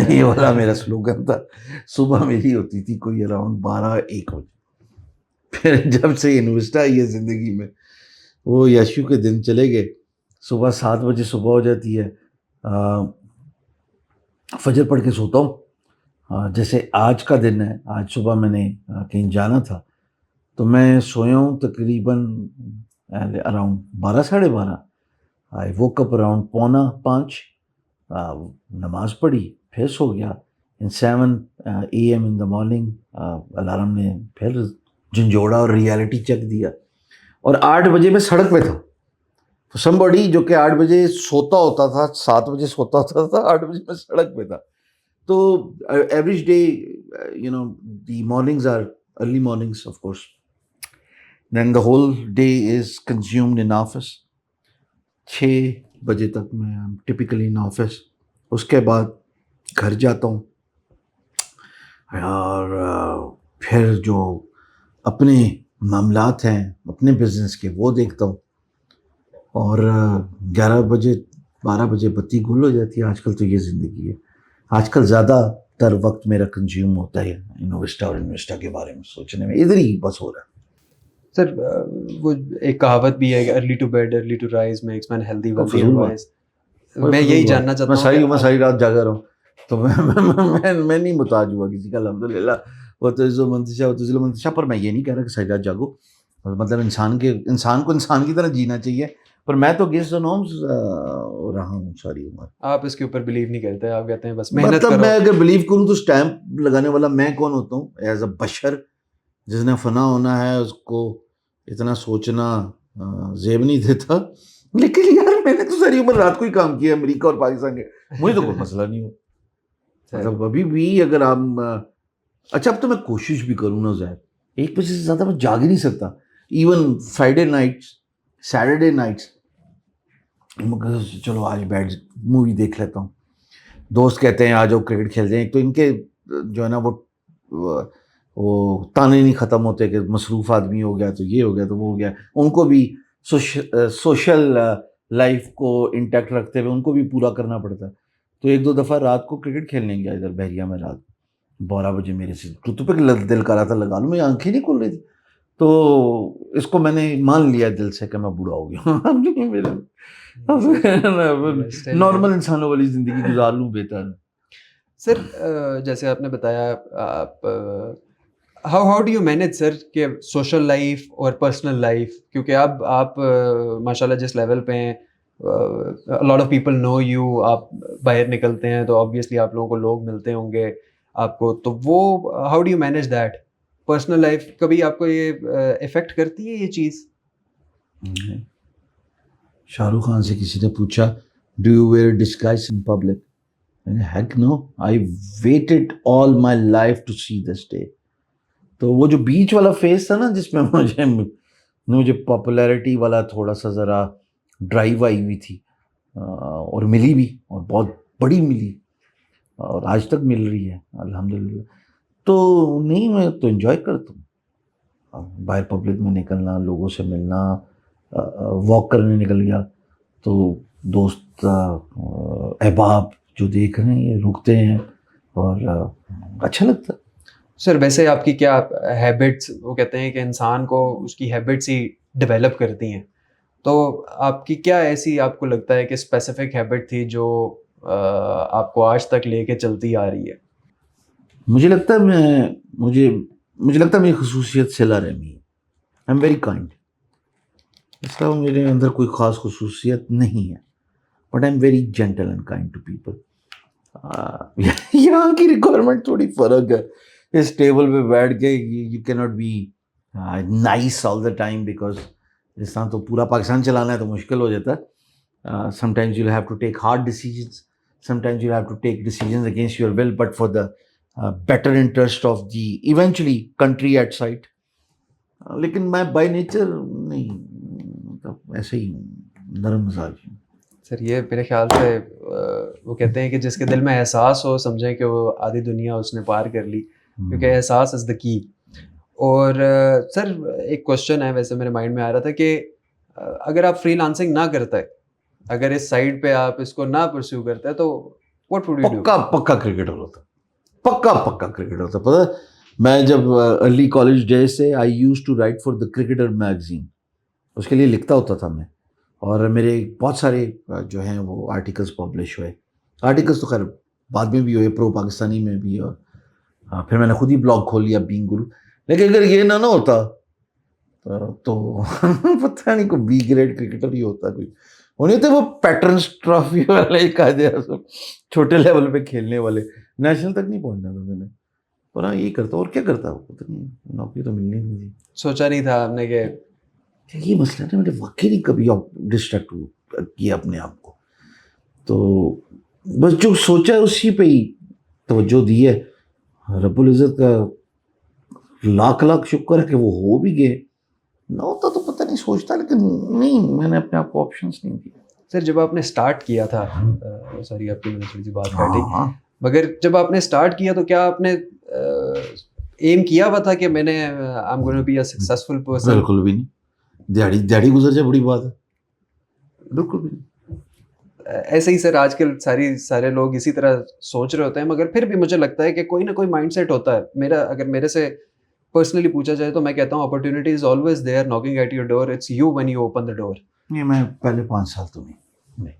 یہ والا میرا سلوگن تھا. صبح میری ہوتی تھی کوئی اراؤنڈ 12-1 بجے. پھر جب سے انویسٹ آئی ہے زندگی میں, وہ یشو کے دن چلے گئے. صبح 7 بجے صبح ہو جاتی ہے, فجر پڑھ کے سوتا ہوں. جیسے آج کا دن ہے, آج صبح میں نے کہیں جانا تھا, تو میں سویا ہوں تقریباً around 12-12:30. I woke up around 4:45, نماز پڑھی, پھر سو گیا. In 7 AM in the morning alarm نے پھر جھنجھوڑا اور ریالٹی چیک دیا, اور 8 بجے میں سڑک پہ تھا. تو somebody جو کہ 8 بجے سوتا ہوتا تھا, 7 بجے سوتا ہوتا تھا, 8 بجے میں سڑک پہ تھا. تو average day the mornings are early mornings of course then the whole day is consumed in office. 6 بجے تک میں ٹپیکلی ان آفس. اس کے بعد گھر جاتا ہوں اور پھر جو اپنے معاملات ہیں اپنے بزنس کے وہ دیکھتا ہوں. اور 11 بجے 12 بجے بتی گل ہو جاتی ہے. آج کل تو یہ زندگی ہے. آج کل زیادہ تر وقت میرا کنزیوم ہوتا ہے انویسٹا اور انویسٹا کے بارے میں سوچنے میں. ادھر ہی بس ہو رہا ہے. سر وہ ایک کہاوت بھی ہے کہ early to bed early to rise makes man healthy wealthy and wise. میں یہی جاننا چاہتا ہوں. میں ساری رات جاگا رہا ہوں تو میں نہیں محتاج ہوا کسی کا, الحمدللہ. وہ تو عزو منتشا وہ تو منتشا. پر میں یہ نہیں کہہ رہا کہ ساری رات جاگو. مطلب انسان کو انسان کی طرح جینا چاہیے. پر میں تو اگینسٹ دا نارمز رہا ہوں ساری عمر. آپ اس کے اوپر بلیو نہیں کرتے, آپ کہتے ہیں بس محنت کرو. مطلب میں اگر بلیو کروں تو اسٹیمپ لگانے والا میں کون ہوتا ہوں ایز اے بشر جس نے فنا ہونا ہے. اس کو اتنا سوچنا زیب نہیں دیتا. لیکن یار میں نے تو ساری عمر رات کو ہی کام کیا امریکہ اور پاکستان کے. مجھے تو کوئی مسئلہ نہیں ہو. مطلب ابھی بھی اگر آپ اچھا اب تو میں کوشش بھی کروں نا زہر, 1 بجے سے زیادہ میں جاگ ہی نہیں سکتا. Even Friday nights Saturday nights چلو آج بیٹھ مووی دیکھ لیتا ہوں. دوست کہتے ہیں آ جاؤ کرکٹ کھیلتے ہیں. ایک تو ان کے جو ہے نا وہ تانے نہیں ختم ہوتے کہ مصروف آدمی ہو گیا تو یہ ہو گیا تو وہ ہو گیا. ان کو بھی سوشل لائف کو انٹیکٹ رکھتے ہوئے ان کو بھی پورا کرنا پڑتا ہے. تو 1-2 دفعہ رات کو کرکٹ کھیلنے گیا ادھر بحریہ میں. رات 12 بجے میرے سے تو پہ دل کر رہا تھا لگا لوں, میری آنکھیں نہیں کھل رہی تھی. تو اس کو میں نے مان لیا دل سے کہ میں بوڑھا ہو گیا. نارمل انسانوں والی زندگی گزار لوں بہتر ہے. سر جیسے آپ نے بتایا آپ how do you manage sir کہ سوشل لائف اور پرسنل لائف, کیونکہ اب آپ ماشاء اللہ جس لیول پہ ہیں lot of people know you, آپ باہر نکلتے ہیں تو آبویسلی آپ لوگوں کو لوگ ملتے ہوں گے آپ کو, تو وہ how do you manage that personal life? کبھی آپ کو یہ افیکٹ کرتی ہے یہ چیز؟ شاہ رخ خان سے کسی نے پوچھا do you wear disguise in public? Heck no, I waited all my life to see this day. تو وہ جو بیچ والا فیز تھا نا جس میں مجھے پاپولیرٹی والا تھوڑا سا ذرا ڈرائیو آئی ہوئی تھی اور ملی بھی اور بہت بڑی ملی اور آج تک مل رہی ہے الحمدللہ. تو نہیں میں تو انجوائے کرتا ہوں باہر پبلک میں نکلنا, لوگوں سے ملنا, واک کرنے نکل گیا تو دوست احباب جو دیکھ رہے ہیں یہ رکتے ہیں اور اچھا لگتا ہے. سر ویسے آپ کی کیا ہیبٹس, وہ کہتے ہیں کہ انسان کو اس کی ہیبٹس ہی ڈیولپ کرتی ہیں, تو آپ کی کیا ایسی آپ کو لگتا ہے کہ اسپیسیفک ہیبٹ تھی جو آپ کو آج تک لے کے چلتی آ رہی ہے؟ مجھے لگتا ہے میری خصوصیت صلہ رحمی ہے. I'm very kind. اس طرح میرے اندر کوئی خاص خصوصیت نہیں ہے, but I'm very gentle and kind to people. یہاں کی ریکوائرمنٹ تھوڑی فرق ہے. اس ٹیبل پہ بیٹھ کے you cannot be nice all the time because اس طرح تو پورا پاکستان چلانا ہے تو مشکل ہو جاتا ہے. sometimes you'll have to take hard decisions, sometimes you'll have to take decisions against your will, but for the better interest of the eventually country at sight. لیکن میں بائی نیچر نہیں, مطلب ایسے ہی نرم مزاج ہوں. سر یہ میرے خیال سے وہ کہتے ہیں کہ جس کے دل میں احساس ہو سمجھیں کہ وہ آدھی دنیا اس نے پار کر لی, کیونکہ احساس از دا کی. اور سر ایک کوشچن ہے ویسے میرے مائنڈ میں آ رہا تھا کہ اگر آپ فری لانسنگ نہ کرتے, اگر اس سائڈ پہ آپ اس کو نہ پرسیو کرتے تو واٹ وڈ یو ڈو؟ پکا کرکٹر ہوتا, پکا کرکٹر ہوتا. پتہ ہے میں جب ارلی کالج ڈیز سے I use to write for the cricketer magazine, اس کے لیے لکھتا ہوتا تھا میں, اور میرے بہت سارے جو ہیں وہ آرٹیکلس پبلش ہوئے. آرٹیکلس تو خیر بعد میں بھی ہوئے, پرو پاکستانی میں بھی, اور پھر میں نے خود ہی بلاگ کھول لیا بینگ گرو. لیکن اگر یہ نہ ہوتا تو پتہ نہیں کوئی بی گریڈ کرکٹر ہی ہوتا. کوئی ہونے تھے وہ پیٹرنس ٹرافی والے قاعدے اعظم چھوٹے لیول پہ کھیلنے والے, نیشنل تک نہیں پہنچنا تھا میں نے. اور ہاں یہی کرتا, اور کیا کرتا, پتہ نہیں نوکری تو ملنی نہیں تھی. سوچا نہیں تھا آپ نے کہ یہ مسئلہ ہے, میں نے واقعی نہیں کبھی ڈسٹریکٹ کیا اپنے آپ کو. تو بس جو سوچا ہے اسی پہ ہی توجہ دی ہے. رب العزت کا لاکھ شکر ہے کہ وہ ہو بھی گئے, نہ ہوتا تو پتہ نہیں سوچتا, لیکن نہیں, میں نے اپنے آپ کو آپشنس نہیں دیے. سر جب آپ نے اسٹارٹ کیا تھا, سوری آپ کی میں نے تھوڑی سی بات کاٹی, ہاں, مگر جب آپ نے اسٹارٹ کیا تو کیا آپ نے ایم کیا ہوا تھا کہ میں نے I am going to be a successful person? بالکل بھی نہیں. دیہڑی گزر جائے بڑی بات ہے, بالکل بھی نہیں. ایسے ہی سر آج کل سارے لوگ اسی طرح سوچ رہے ہوتے ہیں, مگر پھر بھی مجھے لگتا ہے کہ کوئی نہ کوئی مائنڈ سیٹ ہوتا ہے. اگر میرے سے پرسنلی پوچھا جائے تو میں کہتا ہوں opportunity is always there knocking at your door, it's you when you open the door. نہیں, میں پہلے 5 سال تو نہیں,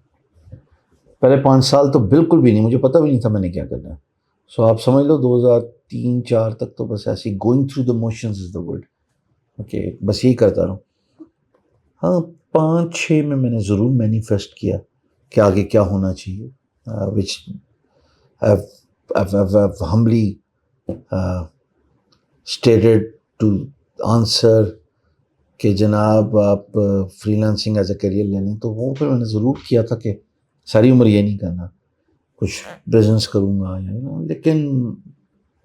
پہلے 5 سال تو بالکل بھی نہیں, مجھے پتہ بھی نہیں تھا میں نے کیا کرنا ہے. سو آپ سمجھ لو 2003-4 تک تو بس ایسی going through the motions is the word, okay, بس یہی کرتا رہا ہوں. ہاں 5-6 میں نے ضرور مینیفیسٹ کیا کہ آگے کیا ہونا چاہیے, which humbly stated to answer کہ جناب آپ freelancing as a career لے لیں. تو وہ پھر میں نے ضرور کیا تھا کہ ساری عمر یہ نہیں کرنا, کچھ بزنس کروں گا, لیکن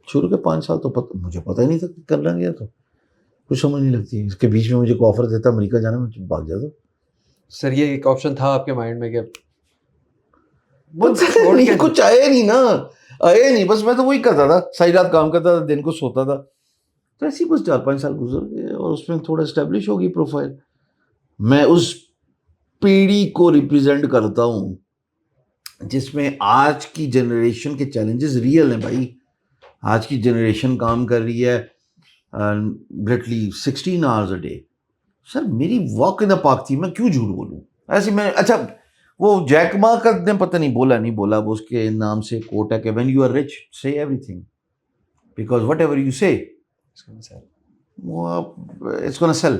شروع کے 5 سال تو مجھے پتہ ہی نہیں تھا کہ کرنا گیا, تو کچھ سمجھ نہیں لگتی. اس کے بیچ میں مجھے کوئی آفر دیتا امریکہ جانا, میں بھاگ جاتا. سر یہ ایک آپشن تھا آپ کے مائنڈ میں کہ کچھ آیا نہیں نا, آیا نہیں, بس میں تو وہی کرتا تھا, ساری رات کام کرتا تھا, دن کو سوتا تھا. تو ایسے ہی بس 4-5 سال گزر گئے اور اس میں تھوڑا اسٹیبلش ہوگی پروفائل. میں اس پیڑھی کو ریپرزینٹ کرتا ہوں جس میں آج کی جنریشن کے چیلنجز ریئل ہیں بھائی. آج کی جنریشن کام کر رہی ہے لٹرلی 16 hours a day. سر میری واک ان دا پارک تھی, میں کیوں جھوٹ بولوں ایسے. میں اچھا وہ جیک ما کا نے پتہ نہیں بولا وہ اس کے نام سے کوٹ ہے کہ وین یو آر رچ سے every thing because what ever you سے اٹس گونا سیل.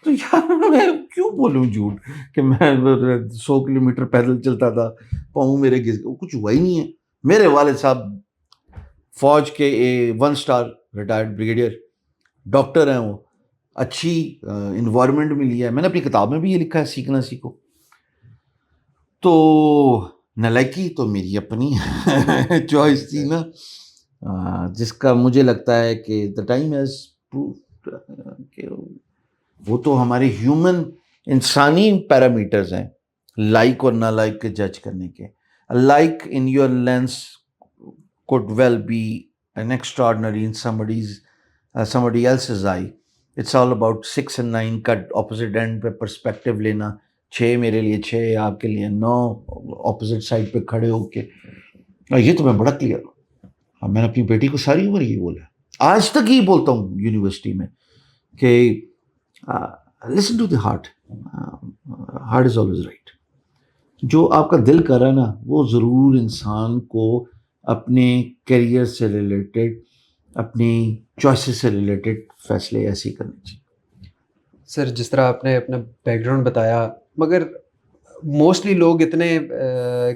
تو یار میں کیوں بولوں جھوٹ کہ میں 100 کلومیٹر پیدل چلتا تھا, پاؤں میرے کچھ ہوا ہی نہیں ہے. میرے والد صاحب فوج کے 1 star ریٹائرڈ بریگیڈیئر ڈاکٹر ہیں, وہ اچھی انوائرمنٹ ملی ہے. میں نے اپنی کتاب میں بھی یہ لکھا ہے, سیکھنا سیکھو. تو نالائکی تو میری اپنی چوائس تھی نا, جس کا مجھے لگتا ہے کہ دا ٹائم ہیز پروفڈ کہ وہ تو ہمارے ہیومن انسانی پیرامیٹرز ہیں, لائک اور نا لائک کے جج کرنے کے. Like in your lens could well be an extraordinary in somebody else's eye. It's all about 6 and 9 کا opposite end پہ perspective لینا, 6 میرے لیے 6, آپ کے لیے 9, opposite side پہ کھڑے ہو کے. یہ تو میں بڑا کلیئر ہوں. میں نے اپنی بیٹی کو ساری عمر یہ بولا, آج تک یہی بولتا ہوں یونیورسٹی میں کہ listen to the heart, heart is always right. جو آپ کا دل کر رہا ہے نا, وہ ضرور انسان کو اپنے کیریئر سے ریلیٹڈ, اپنی چوائسز سے ریلیٹڈ فیصلے ایسے ہی کرنے چاہیے. سر جس طرح آپ نے اپنا بیک گراؤنڈ بتایا, مگر موسٹلی لوگ اتنے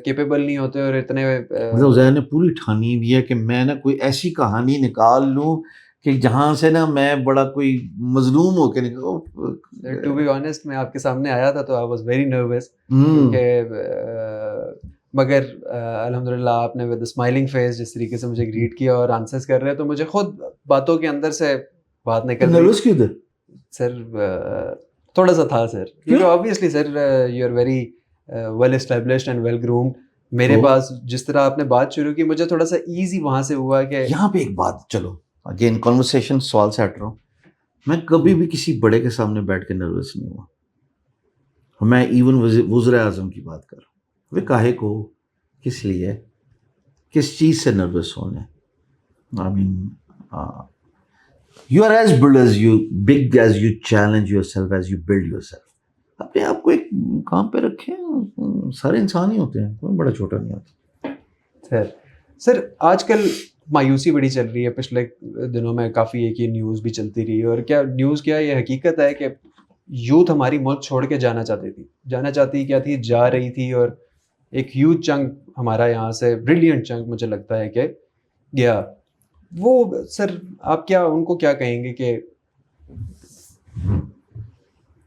کیپیبل نہیں ہوتے اور اتنے مطلب زہر نے پوری ٹھانی ہوئی ہے کہ میں نا کوئی ایسی کہانی نکال لوں کہ جہاں سے نا میں بڑا کوئی مظلوم ہو کے نکلوں. ٹو بی آنیسٹ میں آپ کے سامنے آیا تھا تو آئی واز ویری نروس, کیونکہ مگر الحمدللہ آپ نے ود اسمائلنگ فیس جس طریقے سے مجھے گریٹ کیا اور آنسرس کر رہے ہیں, تو مجھے خود باتوں کے اندر سے بات نکل رہی. نروس کیوں تھے سر تھوڑا سا تھا سر, کیونکہ obviously sir you are very well established and well groomed. میرے پاس جس طرح آپ نے بات شروع کی, مجھے تھوڑا سا ایزی وہاں سے ہوا کہ یہاں پہ ایک بات, چلو اگین کنورسیشن سوال سے ہٹ رہا ہوں, میں کبھی بھی کسی بڑے کے سامنے بیٹھ کے نروس نہیں ہوا. میں ایون وزیر اعظم کی بات کر رہا ہوں, وہ کاہے کو, کس لیے, کس چیز سے نروس ہونے. I mean you are as big as you challenge yourself, as you build yourself. اپنے آپ کو ایک کام پہ رکھیں, سارے انسان ہی ہوتے ہیں, کوئی بڑا چھوٹا نہیں ہوتا. سر آج کل مایوسی بڑی چل رہی ہے, پچھلے دنوں میں کافی ایک یہ نیوز بھی چلتی رہی, اور کیا نیوز کیا یہ حقیقت ہے کہ یوتھ ہماری ملک چھوڑ کے جانا چاہتی کیا تھی, جا رہی تھی, اور ایک ہیوج چنک ہمارا یہاں سے, بریلینٹ چنک مجھے لگتا ہے کہ گیا. وہ سر آپ کیا ان کو کیا کہیں گے کہ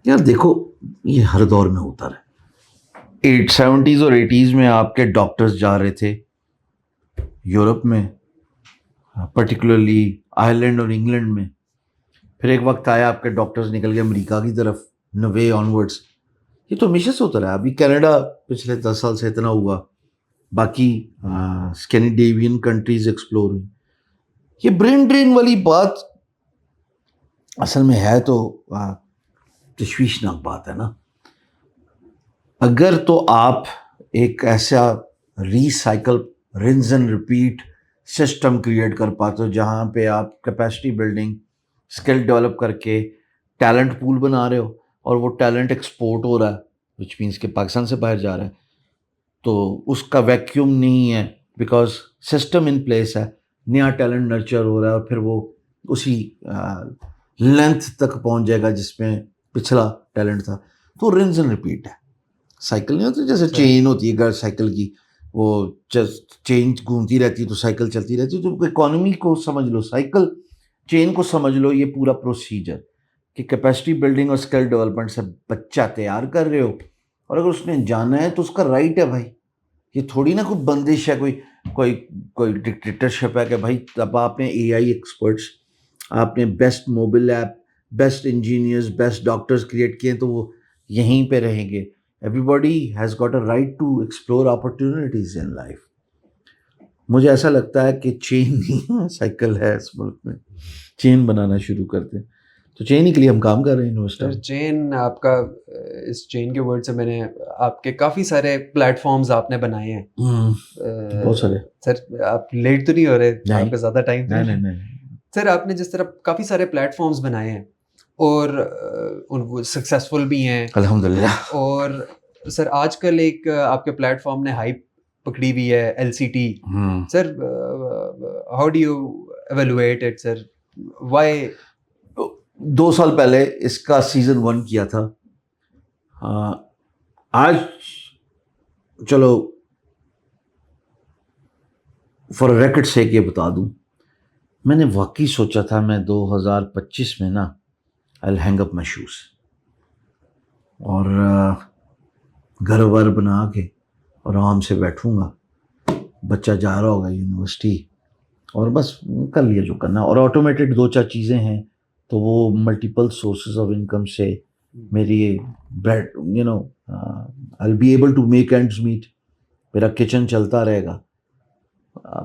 یار دیکھو یہ ہر دور میں ہوتا رہا. 70s اور 80s میں آپ کے ڈاکٹرز جا رہے تھے یورپ میں, پرٹیکولرلی آئرلینڈ اور انگلینڈ میں. پھر ایک وقت آیا آپ کے ڈاکٹرز نکل گئے امریکہ کی طرف 90 آنورڈس. یہ تو ہمیشہ سے ہوتا رہا. ابھی کینیڈا پچھلے 10 سال سے اتنا ہوا, باقی اسکینڈینیوین کنٹریز ایکسپلور ہوئی. یہ برین ڈرین والی بات اصل میں ہے تو تشویشناک بات ہے نا. اگر تو آپ ایک ایسا recycle runs and repeat system create کر پاتے ہو جہاں پہ آپ کیپیسٹی بلڈنگ اسکل ڈیولپ کر کے ٹیلنٹ پول بنا رہے ہو اور وہ ٹیلنٹ ایکسپورٹ ہو رہا ہے وچ مینس کہ پاکستان سے باہر جا رہا ہے, تو اس کا ویکیوم نہیں ہے بیکاز سسٹم ان پلیس ہے, نیا ٹیلنٹ نرچر ہو رہا ہے اور پھر وہ اسی لینتھ تک پہنچ جائے گا جس میں پچھلا ٹیلنٹ تھا. تو رنز اینڈ ریپیٹ ہے. سائیکل نہیں ہوتی جیسے چین ہوتی ہے اگر سائیکل کی, وہ چین گھومتی رہتی ہے تو سائیکل چلتی رہتی ہے. تو اکانومی کو سمجھ لو, سائیکل چین کو سمجھ لو, یہ پورا پروسیجر کہ کیپیسٹی بلڈنگ اور اسکل ڈیولپمنٹ سے بچہ تیار کر رہے ہو, اور اگر اس نے جانا ہے تو اس کا رائٹ ہے بھائی. یہ تھوڑی نا کوئی بندش ہے, کوئی ڈکٹیٹرشپ ہے کہ بھائی اب آپ نے اے آئی ایکسپرٹس, آپ نے best mobile app, best engineers, best doctors create کیے تو وہ یہیں پہ رہیں گے. Everybody has got a right to explore opportunities in life. مجھے ایسا لگتا ہے کہ چین نہیں سائیکل ہے اس ملک میں, چین بنانا شروع کرتے ہیں. تو چین ہی کے لیے ہم کام کر رہے ہیں سر. چین آپ کا, اس چین کے ورڈ سے میں نے آپ کے کافی سارے پلیٹ فارمز آپ نے بنائے ہیں, بہت سارے. سر آپ لیٹ تو نہیں ہو رہے, آپ کا زیادہ ٹائم تو نہیں. سر آپ نے جس طرح کافی سارے پلیٹ فارمز بنائے ہیں اور وہ سکسیزفل بھی ہیں الحمدللہ, اور سر آج کل ایک آپ کے پلیٹ فارم نے ہائپ پکڑی ہوئی ہے LCT. Sir how do you evaluate it sir, why? 2 سال پہلے اس کا سیزن 1 کیا تھا. آج چلو فار ریکڈ سے یہ بتا دوں, میں نے واقعی سوچا تھا میں 2025 میں نا I'll hang up my shoes اور گھر ور بنا کے اور آرام سے بیٹھوں گا, بچہ جا رہا ہوگا یونیورسٹی اور بس کر لیا جو کرنا. اور آٹومیٹڈ 2-4 چیزیں ہیں تو وہ ملٹیپل سورسز آف انکم سے میری bread I'll be able to make ends meet. میرا کچن چلتا رہے گا.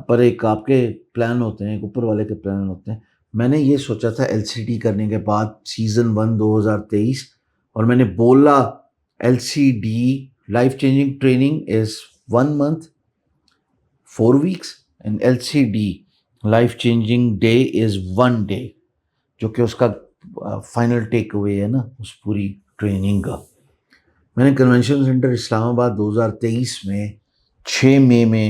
پر ایک آپ کے پلان ہوتے ہیں, ایک اوپر والے کے پلان ہوتے ہیں. میں نے یہ سوچا تھا LCT کرنے کے بعد سیزن 1 2023, اور میں نے بولا LCD life changing training is 1 month 4 weeks and LCD life changing day is 1 day, جو کہ اس کا فائنل ٹیک اوے ہے نا اس پوری ٹریننگ کا. میں نے کنونشن سینٹر اسلام آباد 2023 میں 6 مئی میں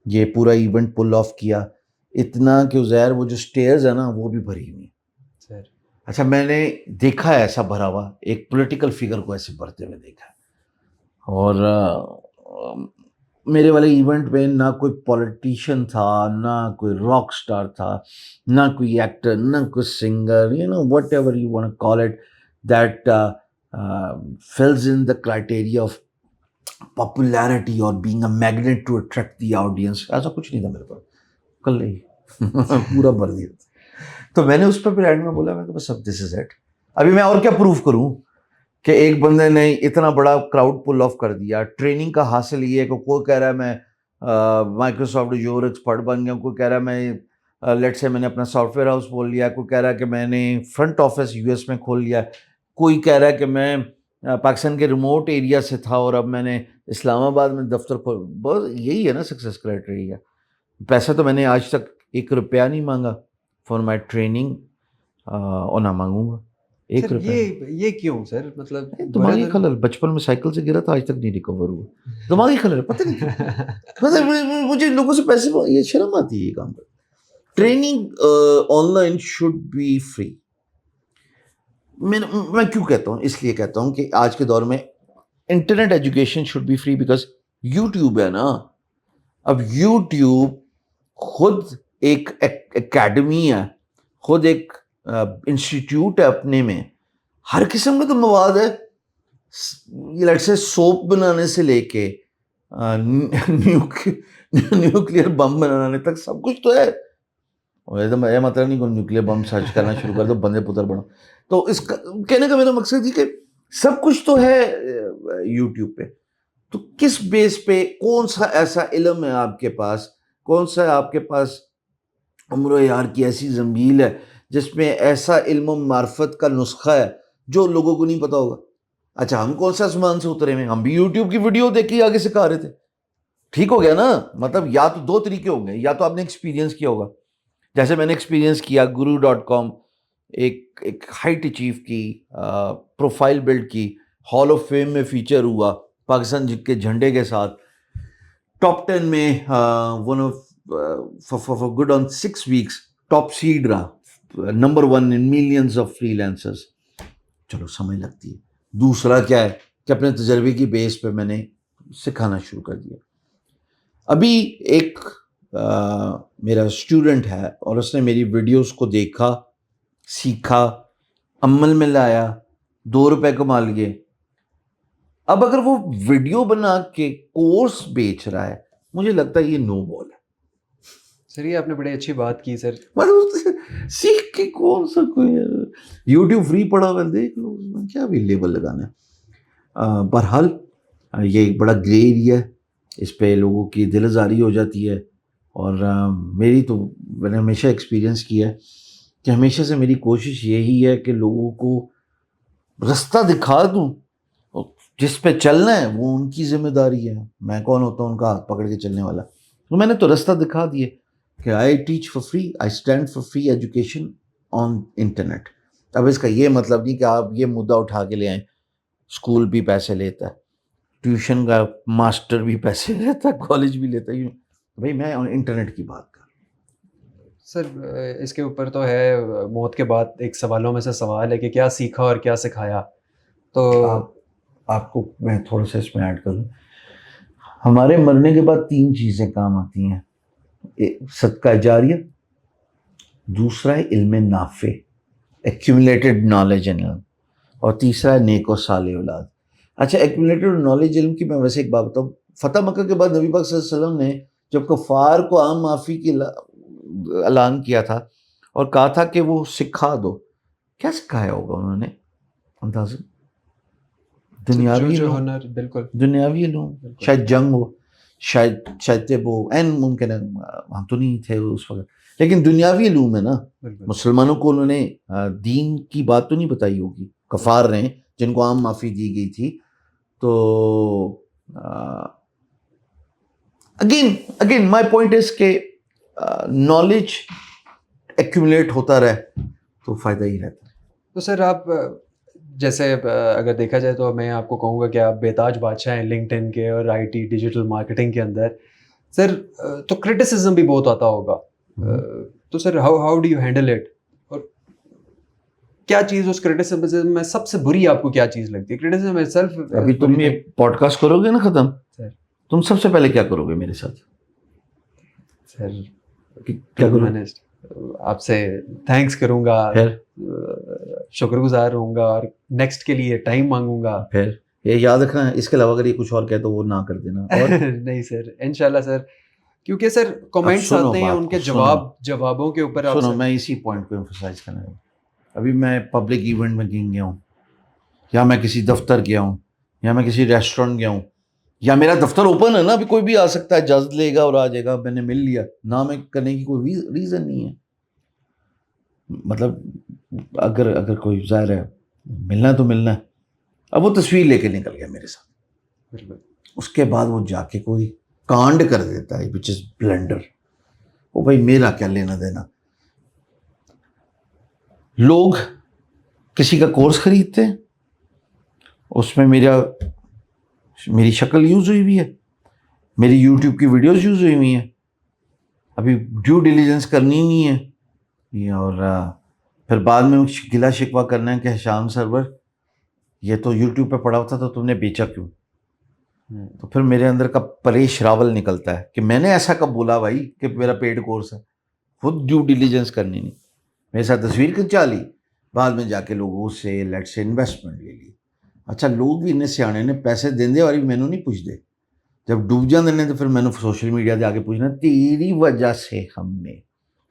یہ پورا ایونٹ پل آف کیا, اتنا کہ عزیر وہ جو سٹیئرز ہیں نا وہ بھی بھری ہوئی. اچھا میں نے دیکھا ہے ایسا بھرا ہوا, ایک پولیٹیکل فگر کو ایسے بھرتے ہوئے دیکھا ہے. اور میرے والے ایونٹ میں نہ کوئی پولیٹیشین تھا, نہ کوئی راک سٹار تھا, نہ کوئی ایکٹر, نہ کوئی singer, what ever you want call it, that fills in the criteria of popularity or being a magnet to attract the audience. ایسا کچھ نہیں تھا میرے پاس, کل نہیں پورا بھر دیا. تو میں نے اس پہ پھر اینڈ میں بولا میں کہ بس اب دس از اٹ, ابھی میں اور کیا پروف کروں کہ ایک بندے نے اتنا بڑا کراؤڈ پل آف کر دیا. ٹریننگ کا حاصل یہ ہے کہ کوئی کہہ رہا ہے میں مائکروسافٹ ایزور ایکسپرٹ بن گیا, کوئی کہہ رہا ہے میں لیٹ سے میں نے اپنا سافٹ ویئر ہاؤس کھول لیا, کوئی کہہ رہا ہے کہ میں نے فرنٹ آفس US میں کھول لیا, کوئی کہہ رہا ہے کہ میں پاکستان کے ریموٹ ایریا سے تھا اور اب میں نے اسلام آباد میں دفتر کھول. بس یہی ہے نا سکسیس کرائٹیریا. پیسہ تو میں نے آج تک 1 روپیہ نہیں مانگا فار مائی ٹریننگ, اور نہ مانگوں گا 1 روپیہ. یہ کیوں سر؟ مطلب دماغی خلل, بچپن میں سائیکل سے گرا تھا, آج تک نہیں ریکور ہوا. دماغی خلل, پتہ نہیں مجھے لوگوں سے پیسے, یہ شرم آتی ہے یہ کام پر. Training online should be free. میں کیوں کہتا ہوں, اس لیے کہتا ہوں کہ آج کے دور میں internet education should be free because YouTube ہے نا. اب یوٹیوب خود ایک اکیڈمی ہے, خود ایک انسٹیٹیوٹ ہے اپنے میں, ہر قسم کا تو مواد ہے. یہ لٹ سے سوپ بنانے سے لے کے نیوکلیئر بم بنانے تک سب کچھ تو ہے. یہ مطلب نہیں کہ نیوکلیر بم سرچ کرنا شروع کر دو بندے پتر بنو. تو اس کا کہنے کا میرا مقصد یہ کہ سب کچھ تو ہے یوٹیوب پہ, تو کس بیس پہ کون سا ایسا علم ہے آپ کے پاس, کون سا آپ کے پاس عمر و یار کی ایسی زنبیل ہے جس میں ایسا علم و معرفت کا نسخہ ہے جو لوگوں کو نہیں پتا ہوگا. اچھا ہم کون سا آسمان سے اترے ہوئے, ہم بھی یوٹیوب کی ویڈیو دیکھ کے آگے سکھا رہے تھے. ٹھیک ہو گیا نا, مطلب یا تو دو طریقے ہوں گے, یا تو آپ نے ایکسپیرینس کیا ہوگا جیسے میں نے ایکسپیرینس کیا, guru.com ایک ہائٹ اچیو کی, پروفائل بلڈ کی, ہال آف فیم میں فیچر ہوا پاکستان کے جھنڈے کے ساتھ, ٹاپ 10 میں one of good on 6 weeks top seed رہا, number 1 in millions of freelancers. چلو سمجھ لگتی ہے. دوسرا کیا ہے کہ اپنے تجربے کی بیس پہ میں نے سکھانا شروع کر دیا. ابھی ایک میرا اسٹوڈنٹ ہے اور اس نے میری ویڈیوز کو دیکھا, سیکھا, عمل میں لایا, 2 روپے کما لیے. اب اگر وہ ویڈیو بنا کے کورس بیچ رہا ہے, مجھے لگتا ہے یہ نو بال ہے. سر یہ آپ نے بڑی اچھی بات کی سر. مطلب سیکھ کے کون سا کوئی یوٹیوب فری پڑا ہوا دیکھ لو, اس میں کیا بھی لیبل لگانا ہے. بہرحال یہ ایک بڑا گرے ایریا ہے, اس پہ لوگوں کی دل آزاری ہو جاتی ہے. اور میری تو میں نے ہمیشہ ایکسپیرینس کیا ہے کہ ہمیشہ سے میری کوشش یہی ہے کہ لوگوں کو رستہ دکھا دوں, جس پہ چلنا ہے وہ ان کی ذمہ داری ہے. میں کون ہوتا ہوں ان کا ہاتھ پکڑ کے چلنے والا. تو میں نے تو رستہ دکھا دیے کہ I teach for free, I stand for free education on internet. اب اس کا یہ مطلب نہیں کہ آپ یہ مدعا اٹھا کے لے آئیں اسکول بھی پیسے لیتا ہے, ٹیوشن کا ماسٹر بھی پیسے لیتا ہے, کالج بھی لیتا ہے. بھائی میں انٹرنیٹ کی بات کر رہا ہوں. سر اس کے اوپر تو ہے موت کے بعد ایک سوالوں میں سے سوال ہے کہ کیا سیکھا اور کیا سکھایا. تو آپ کو میں تھوڑا سا اس میں ایڈ کروں. ہمارے مرنے کے بعد 3 چیزیں کام آتی ہیں, صدقہ جاریہ, دوسرا ہے علم نافع ایکیومولیٹڈ نالج اینڈ علم, اور تیسرا ہے نیک و صالح اولاد. اچھا ایکیومولیٹڈ نالج علم کی میں ویسے ایک بات بتاؤں. فتح مکہ کے بعد نبی پاک صلی اللہ علیہ وسلم نے جب کفار کو عام معافی کی اعلان کیا تھا اور کہا تھا کہ وہ سکھا دو, کیا سکھایا ہوگا انہوں نے اندازہ؟ دنیاوی جو علوم, ہنر, بالکل دنیاوی علوم, شاید جنگ ہو, شاید طب ہو, این ممکن ہے, ہم تو نہیں تھے اس وقت, لیکن دنیاوی علوم ہے نا. مسلمانوں کو انہوں نے دین کی بات تو نہیں بتائی ہوگی, کفار نے جن کو عام معافی دی گئی تھی. تو اگین مائی پوائنٹ از کہ نالج ایکومولیٹ ہوتا رہے تو فائدہ ہی رہتا ہے. تو سر آپ جیسے اگر دیکھا جائے تو میں آپ کو کہوں گا کہ آپ بیتاج بادشاہ ہیں لنکڈ ان کے اور آئی ٹی ڈیجیٹل مارکیٹنگ کے اندر. سر تو کرٹیسزم بھی بہت آتا ہوگا, تو سر how do you handle it, اور کیا چیز اس کرٹیسزم میں سب سے بری آپ کو کیا چیز لگتی ہے؟ Criticism it self. ابھی تم یہ پوڈ کاسٹ کرو گے نا ختم, تم سب سے پہلے کیا کرو گے میرے ساتھ؟ سر کیا کرو؟ میں آپ سے تھینکس کروں گا, شکر گزار ہوں گا, اور نیکسٹ کے لیے ٹائم مانگوں گا. پھر یہ یاد رکھنا ہے, اس کے علاوہ اگر یہ کچھ اور کہے تو وہ نہ کر دینا. اور نہیں سر, انشاءاللہ سر, کیونکہ سر کمنٹس آتے ہیں ان کے جوابوں کے اوپر. سنو, میں اسی پوائنٹ کو ایمفسائز کرنا ہے. ابھی میں پبلک ایونٹ میں کہیں گیا ہوں, یا میں کسی دفتر گیا ہوں, یا میں کسی ریسٹورینٹ گیا ہوں, یا میرا دفتر اوپن ہے نا, ابھی کوئی بھی آ سکتا ہے, اجازت لے گا اور آ جائے گا, میں نے مل لیا, نہ میں کرنے کی کوئی ریزن نہیں ہے. مطلب اگر کوئی ظاہر ہے ملنا ہے تو ملنا ہے. اب وہ تصویر لے کے نکل گیا میرے ساتھ, اس کے بعد وہ جا کے کوئی کانڈ کر دیتا ہے وچ از بلنڈر. وہ بھائی میرا کیا لینا دینا. لوگ کسی کا کورس خریدتے ہیں, اس میں میری شکل یوز ہوئی ہوئی ہے, میری یوٹیوب کی ویڈیوز یوز ہوئی ہوئی ہیں, ابھی ڈیو ڈیلیجنس کرنی نہیں ہے, اور پھر بعد میں گلا شکوہ کرنا ہے کہ شام سرور یہ تو یوٹیوب پہ پڑا ہوتا تو تم نے بیچا کیوں. تو پھر میرے اندر کا پریش راول نکلتا ہے کہ میں نے ایسا کب بولا بھائی کہ میرا پیڈ کورس ہے. خود ڈیو ڈیلیجنس کرنی نہیں, میرے ساتھ تصویر کھنچا لی, بعد میں جا کے لوگوں سے لیٹ سے انویسٹمنٹ لے لی. اچھا لوگ بھی انہیں سیانے نے پیسے دیندے والی مینوں نہیں پوچھ دے, جب ڈوب جاندے نے تو پھر میں نے سوشل میڈیا دے آگے پوچھنا تیری وجہ سے ہم نے.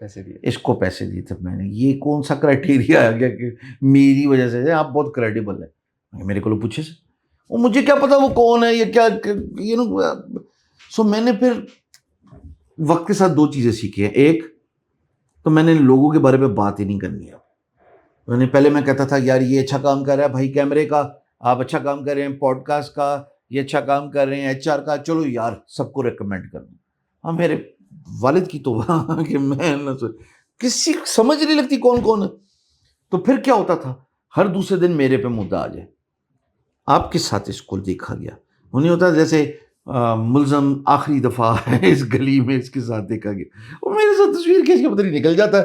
پیسے دیے. اس کو پیسے دیے تھے میں نے. یہ کون سا کرائٹیریا آ گیا کہ میری وجہ سے آپ بہت کریڈیبل ہے؟ میرے کو پوچھے سے وہ مجھے کیا پتا وہ کون ہے یا کیا سو میں نے پھر وقت کے ساتھ 2 چیزیں سیکھی ہیں. ایک تو میں نے لوگوں کے بارے میں بات ہی نہیں کرنی ہے. میں نے پہلے میں کہتا تھا یار یہ اچھا کام کر رہا ہے بھائی کیمرے کا, آپ اچھا کام کر رہے ہیں پوڈ کاسٹ کا, یہ اچھا کام کر رہے ہیں HR کا, چلو یار سب کو ریکمینڈ کر دوں. ہاں میرے والد کی تو کہ میں کسی سمجھ نہیں لگتی کون کون ہے. تو پھر کیا ہوتا تھا ہر دوسرے دن میرے پہ مدعا آ جائے آپ کے ساتھ اس کو دیکھا گیا. وہ نہیں ہوتا جیسے ملزم آخری دفعہ ہے اس گلی میں اس کے ساتھ دیکھا گیا, وہ میرے ساتھ تصویر کھینچ کے پتہ نہیں نکل جاتا ہے.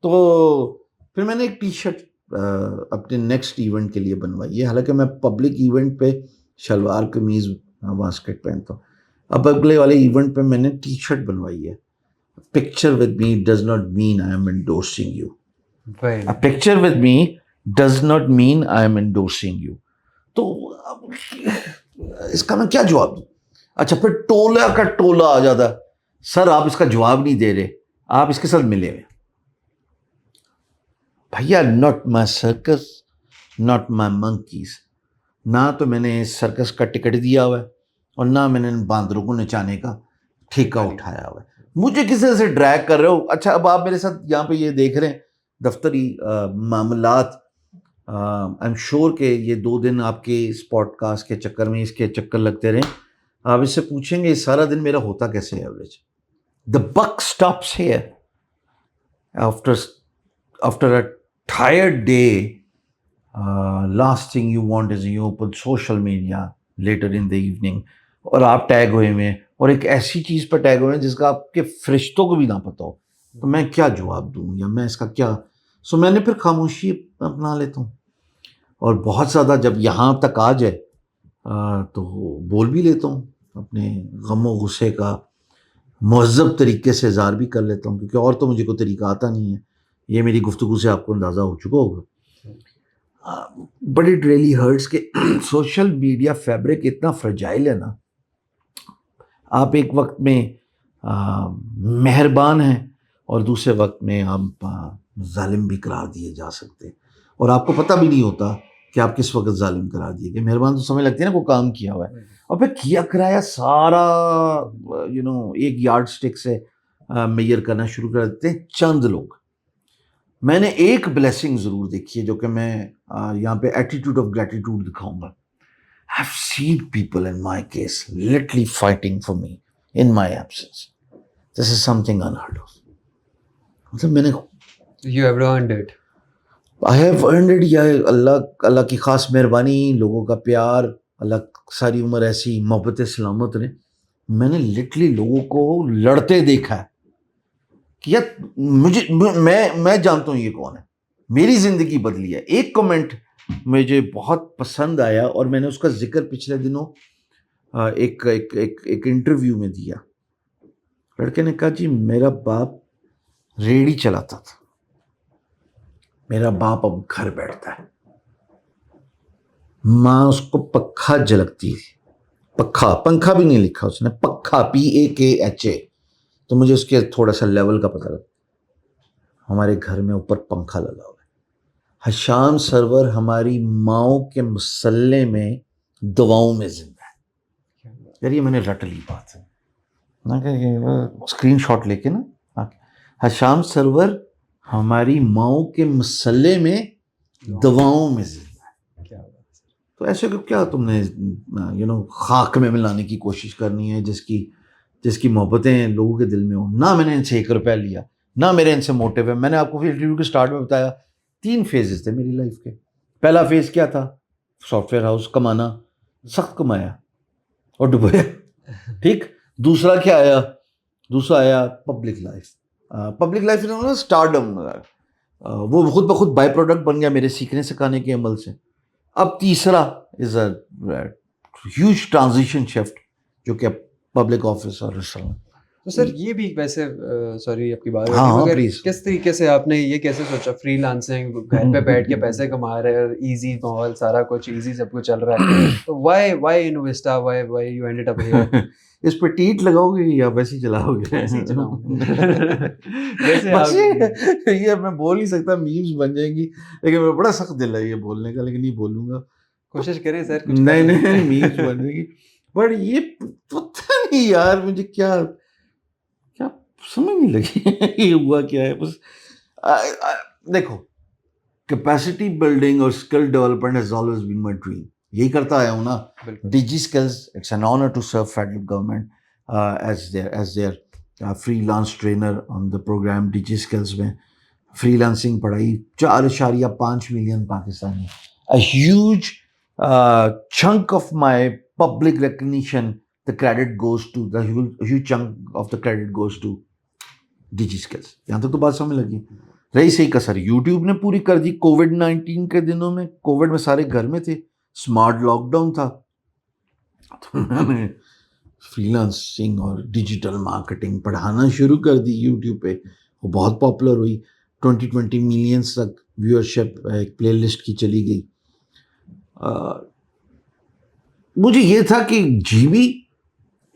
تو پھر میں نے ایک ٹی شرٹ اپنے نیکسٹ ایونٹ کے لیے بنوائی ہے. حالانکہ میں پبلک ایونٹ پہ شلوار قمیض واسکٹ پہنتا ہوں. اب اگلے والے ایونٹ پہ میں نے ٹی شرٹ بنوائی ہے, picture with me does not mean I am endorsing you. Picture with me does not mean I am endorsing you. تو اس کا میں کیا جواب دوں؟ اچھا پھر ٹولہ کا ٹولہ آ جاتا ہے, سر آپ اس کا جواب نہیں دے رہے, آپ اس کے ساتھ ملے ہوئے. بھیا not my circus not my monkeys. نہ تو میں نے سرکس کا ٹکٹ دیا ہوا ہے اور نہ میں نے باندروں کو نچانے کا ٹھیکہ اٹھایا ہوا ہے. مجھے کسی سے ڈریگ کر رہے ہو. اچھا اب آپ میرے ساتھ یہاں پہ یہ دیکھ رہے ہیں دفتری معاملات. آئی ایم شیور کہ یہ 2 دن آپ کے اس پوڈ کاسٹ کے چکر میں اس کے چکر لگتے رہیں. آپ اس سے پوچھیں گے سارا دن میرا ہوتا کیسے ہے average. The book stops here after a tired day. Last thing you want is you open social media later in the evening اور آپ ٹیگ ہوئے ہیں اور ایک ایسی چیز پر ٹیگ ہوئے ہیں جس کا آپ کے فرشتوں کو بھی نہ پتا ہو. تو میں کیا جواب دوں یا میں اس کا کیا. سو میں نے پھر خاموشی اپنا لیتا ہوں اور بہت زیادہ جب یہاں تک آ جائے تو بول بھی لیتا ہوں, اپنے غم و غصے کا مہذب طریقے سے اظہار بھی کر لیتا ہوں, کیونکہ اور تو مجھے کوئی طریقہ آتا نہیں ہے. یہ میری گفتگو سے آپ کو اندازہ ہو چکا ہوگا. بٹ اٹ ریئلی ہرٹس کہ سوشل میڈیا فیبرک اتنا فرجائل ہے نا. آپ ایک وقت میں مہربان ہیں اور دوسرے وقت میں آپ ظالم بھی قرار دیے جا سکتے ہیں اور آپ کو پتہ بھی نہیں ہوتا کہ آپ کس وقت ظالم قرار دیے گئے. مہربان تو سمجھ لگتی ہے نا کوئی کام کیا ہوا ہے اور پھر کیا کرایا سارا ایک یارڈ اسٹک سے میئر کرنا شروع کر دیتے ہیں چند لوگ. میں نے ایک بلیسنگ ضرور دیکھی ہے جو کہ میں یہاں پہ ایٹیٹیوڈ آف گریٹیٹیوڈ دکھاؤں گا. I've seen people in my case literally fighting for me in my absence. This is something unheard of. مطلب میں نے You have earned it. I have earned it. یا اللہ کی خاص مہربانی, لوگوں کا پیار, اللہ ساری عمر ایسی محبت سلامت رہے. میں نے لٹرلی لوگوں کو لڑتے دیکھا ہے کہ یار میں جانتا ہوں یہ کون ہے, میری زندگی بدلی ہے. ایک کمنٹ مجھے بہت پسند آیا اور میں نے اس کا ذکر پچھلے دنوں ایک انٹرویو میں دیا. لڑکے نے کہا جی میرا باپ ریڑھی چلاتا تھا, میرا باپ اب گھر بیٹھتا ہے, ماں اس کو پکھا جھلکتی تھی. پنکھا بھی نہیں لکھا اس نے, پکھا PAKHA. تو مجھے اس کے تھوڑا سا لیول کا پتہ لگا. ہمارے گھر میں اوپر پنکھا لگا ہوا ہے. حشام سرور ہماری ماؤں کے مسلے میں دعاؤں میں زندہ ہے. یار یہ میں نے رٹ لی بات ہے نا کہ اسکرین شاٹ لے کے نا, حشام سرور ہماری ماؤں کے مسلے میں دعاؤں میں زندہ ہے. تو ایسے کو کیا تم نے خاک میں ملانے کی کوشش کرنی ہے جس کی محبتیں لوگوں کے دل میں ہوں. نہ میں نے ان سے 1 روپیہ لیا, نہ میرے ان سے موٹیو ہے. میں نے آپ کو انٹرویو کے سٹارٹ میں بتایا 3 فیزز تھے میری لائف کے. پہلا فیز کیا تھا, سافٹ ویئر ہاؤس کمانا, سخت کمایا اور ڈبویا, ٹھیک. دوسرا کیا آیا, دوسرا آیا پبلک لائف اسٹارڈم, وہ خود بخود بائی پروڈکٹ بن گیا میرے سیکھنے سکھانے کے عمل سے. اب تیسرا از اے ہیوج ٹرانزیشن شفٹ جو کہ پبلک آفس اور تو سر یہ بھی ویسے سوری آپ کی بات ہاں ہاں مگر پلیز. کس طریقے سے آپ نے یہ کیسے سوچا فری لانسنگ گھر پہ بیٹھ کے پیسے کما رہے ہیں ایزی ماحول سارا کچھ ایزی سب کچھ چل رہا ہے تو وائی انویسٹا why you ended up here اس پہ ٹیٹ لگاؤ گے یا ویسے ہی چلاؤ گے؟ ایسے ہی چلاؤں جیسے بس آپ یہ میں بول نہیں سکتا، میمز بن جائیں گی، لیکن میں بڑا سخت دل ہے یہ بولنے کا، لیکن نہیں بولوں گا. کوشش کریں سر کچھ نہیں نہیں میمز بن جائے گی. بٹ یہ پتہ نہیں یار مجھے کیا سمجھ نہیں لگی یہ ہوا کیا ہے. بس دیکھو، کیپیسٹی بلڈنگ اور skill development has always been my dream. یہی کرتا آیا ہوں نا. DigiSkills, it's an honour to serve federal government as their freelance trainer on the programme DigiSkills میں. فری لانسنگ پڑھائی 4.5 million Pakistani. A huge chunk of my public recognition, the credit goes to the huge chunk of the credit goes to Digi Skills. یہاں تک تو بات سمجھ لگی. رہی صحیح کسر یوٹیوب نے پوری کر دی. کووڈ-19 کے دنوں میں، کووڈ میں سارے گھر میں تھے، اسمارٹ لاک ڈاؤن تھا، تو میں نے فری لانسنگ اور ڈیجیٹل مارکیٹنگ پڑھانا شروع کر دی یوٹیوب پہ. وہ بہت پاپولر ہوئی. 20 ملینس تک ویورشپ ایک پلے لسٹ کی چلی گئی. مجھے یہ تھا کہ جی بی،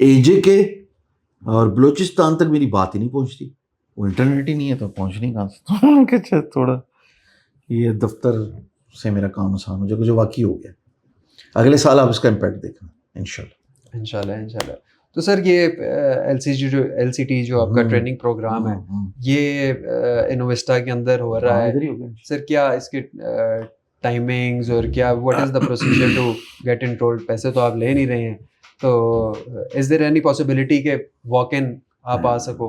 اے جے کے اور بلوچستان تک میری بات ہی نہیں پہنچتی. وہ انٹرنیٹ ہی نہیں ہے تو پہنچنی کہاں سے. اچھا تھوڑا یہ دفتر سے میرا کام آسان ہو جائے، جو واقعی ہو گیا. اگلے سال آپ اس کا امپیکٹ دیکھنا انشاءاللہ. تو سر یہ ایل سی ٹی جو آپ کا ٹریننگ پروگرام ہے یہ انویسٹا کے اندر ہو رہا ہے سر، کیا اس کے ٹائمنگز اور کیا what is the procedure to get enrolled? پیسے تو آپ لے نہیں رہے ہیں، تو از دیر اینی پاسبلٹی کہ واک ان آپ آ سکو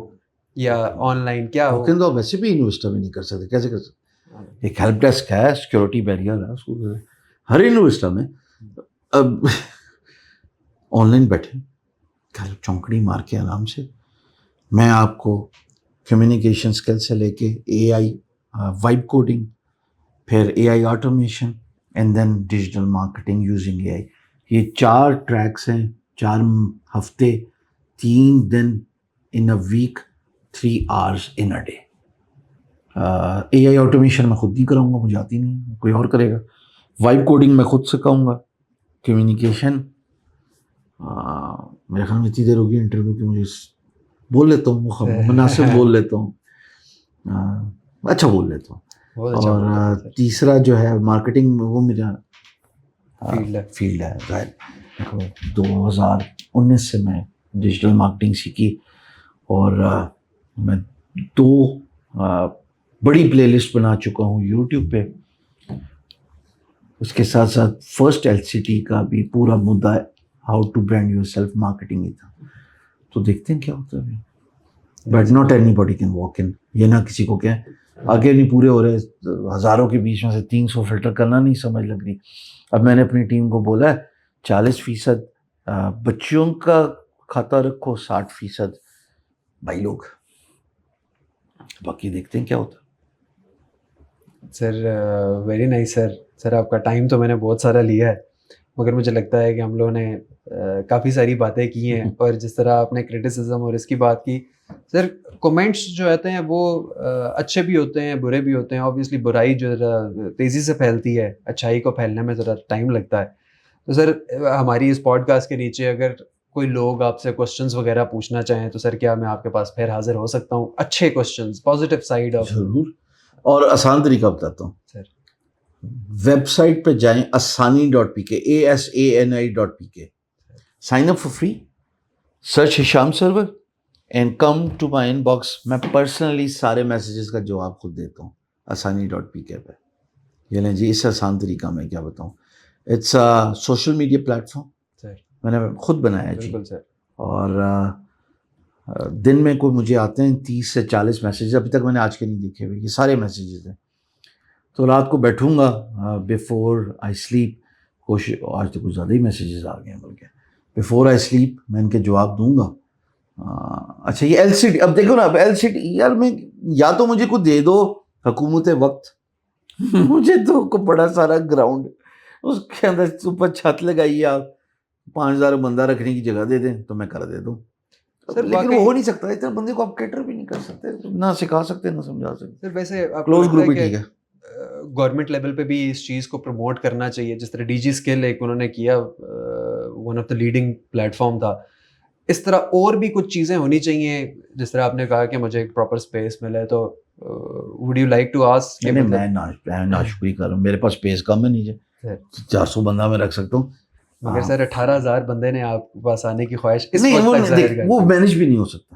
یا آن لائن؟ کیا واک ان تو آپ ویسے بھی انویسٹر میں نہیں کر سکتے. کیسے کر سکتے؟ ایک ہیلپ ڈیسک ہے، سیکورٹی بیریئر ہے اس کو ہر انویسٹر میں. اب آن لائن بیٹھے چونکڑی مار کے آرام سے میں آپ کو کمیونیکیشن اسکل سے لے کے اے آئی وائب کوڈنگ، پھر AI automation and then digital marketing using AI. یہ 4 ٹریکس ہیں، 4 ہفتے، 3 دن in a week, 3 hours in a day. AI automation میں خود نہیں کراؤں گا، مجھے آتی نہیں، کوئی اور کرے گا. وائب کوڈنگ میں خود سکھاؤں گا. کمیونیکیشن میرے خیال میں اتنی دیر ہوگی انٹرویو کی، مجھے بول لیتا ہوں، مناسب بول لیتا ہوں، اچھا بول لیتا ہوں. اور تیسرا جو ہے مارکیٹنگ، وہ میرا فیلڈ ہے. ظاہر 2019 سے میں ڈیجیٹل مارکیٹنگ سیکھی اور میں 2 بڑی پلے لسٹ بنا چکا ہوں یوٹیوب پہ. اس کے ساتھ ساتھ فرسٹ ایل سی ٹی کا بھی پورا مدعا how to brand yourself marketing ہی تھا. تو دیکھتے ہیں کیا ہوتا ہے. But not anybody can walk in. یہ نہ کسی کو کہ آگے نہیں پورے ہو رہے، ہزاروں کے بیچ میں سے 300 فلٹر کرنا نہیں سمجھ لگ رہی. اب میں نے اپنی ٹیم کو بولا ہے 40% بچیوں کا کھاتا رکھو، 60% بھائی لوگ، باقی دیکھتے ہیں کیا ہوتا. سر ویری نائس سر آپ کا ٹائم تو میں نے بہت سارا لیا ہے، مگر مجھے لگتا ہے کہ ہم لوگوں نے کافی ساری باتیں کی ہیں. اور جس طرح آپ نے کرٹیسزم اور اس کی بات کی سر، کومنٹس جو آتے ہیں وہ اچھے بھی ہوتے ہیں برے بھی ہوتے ہیں. آبویسلی برائی جو ذرا تیزی سے پھیلتی ہے، اچھائی کو پھیلنے میں ذرا ٹائم لگتا ہے. تو سر ہماری اس پوڈ کاسٹ کے نیچے اگر کوئی لوگ آپ سے کوشچنس وغیرہ پوچھنا چاہیں تو سر کیا میں آپ کے پاس پھر حاضر ہو سکتا ہوں؟ اچھے کوشچنس، پازیٹیو سائڈ آف. ضرور. اور آسان طریقہ بتاتا ہوں سر. ویب سائٹ پہ جائیں asani.pk asani.pk. Sign up for free, search Hisham Sarwar and come to my inbox. میں پرسنلی سارے میسیجز کا جواب خود دیتا ہوں asani.pk پہ. یہ لیں جی، اس سے آسان طریقہ میں کیا بتاؤں. اٹس سوشل میڈیا پلیٹفارم میں نے خود بنایا جی. اور دن میں کوئی مجھے آتے ہیں 30 سے 40 میسیجز. ابھی تک میں نے آج کے نہیں دیکھے ہوئے، یہ سارے میسیجز ہیں. تو رات کو بیٹھوں گا بیفور آئی سلیپ، آج تو کچھ زیادہ ہی میسیجز آ گئے ہیں، بلکہ بیفور آئی سلیپ میں ان کے جواب دوں گا. اچھا یہ ایل سی ٹی، اب دیکھو نا، اب ایل سی ٹی یار میں، یا تو مجھے کچھ دے دو حکومت وقت، مجھے تو کو بڑا سارا گراؤنڈ اس کے اندر اوپر چھت لگائیے، آپ 5000 بندہ رکھنے کی جگہ دے دیں تو میں کر دے دوں. لیکن وہ ہو نہیں سکتا, اتنے بندے کو آپ کیٹر بھی نہیں کر سکتے, نہ سکھا سکتے نہ سمجھا سکتے. سر ویسے کلوز گروپ ہی ٹھیک ہے. گورنمنٹ لیول پہ بھی اس چیز کو پروموٹ کرنا چاہیے, جس طرح ڈی جی اسکل ایک انہوں نے کیا, one of the leading plate form تھا. اس طرح اور بھی کچھ چیزیں ہونی چاہیے, جس طرح آپ نے کہا کہ مجھے ایک پراپر اسپیس ملے, تو would you like to ask. میں ناشکری کر رہا ہوں, میرے پاس اسپیس کم ہے, نیچے 400 بندہ میں رکھ سکتا ہوں. مگر سر 18,000 بندے نے آپ کے پاس آنے کی خواہش اس نہیں, وقت تک ظاہر کر دی. وہ مینج بھی نہیں ہو سکتا.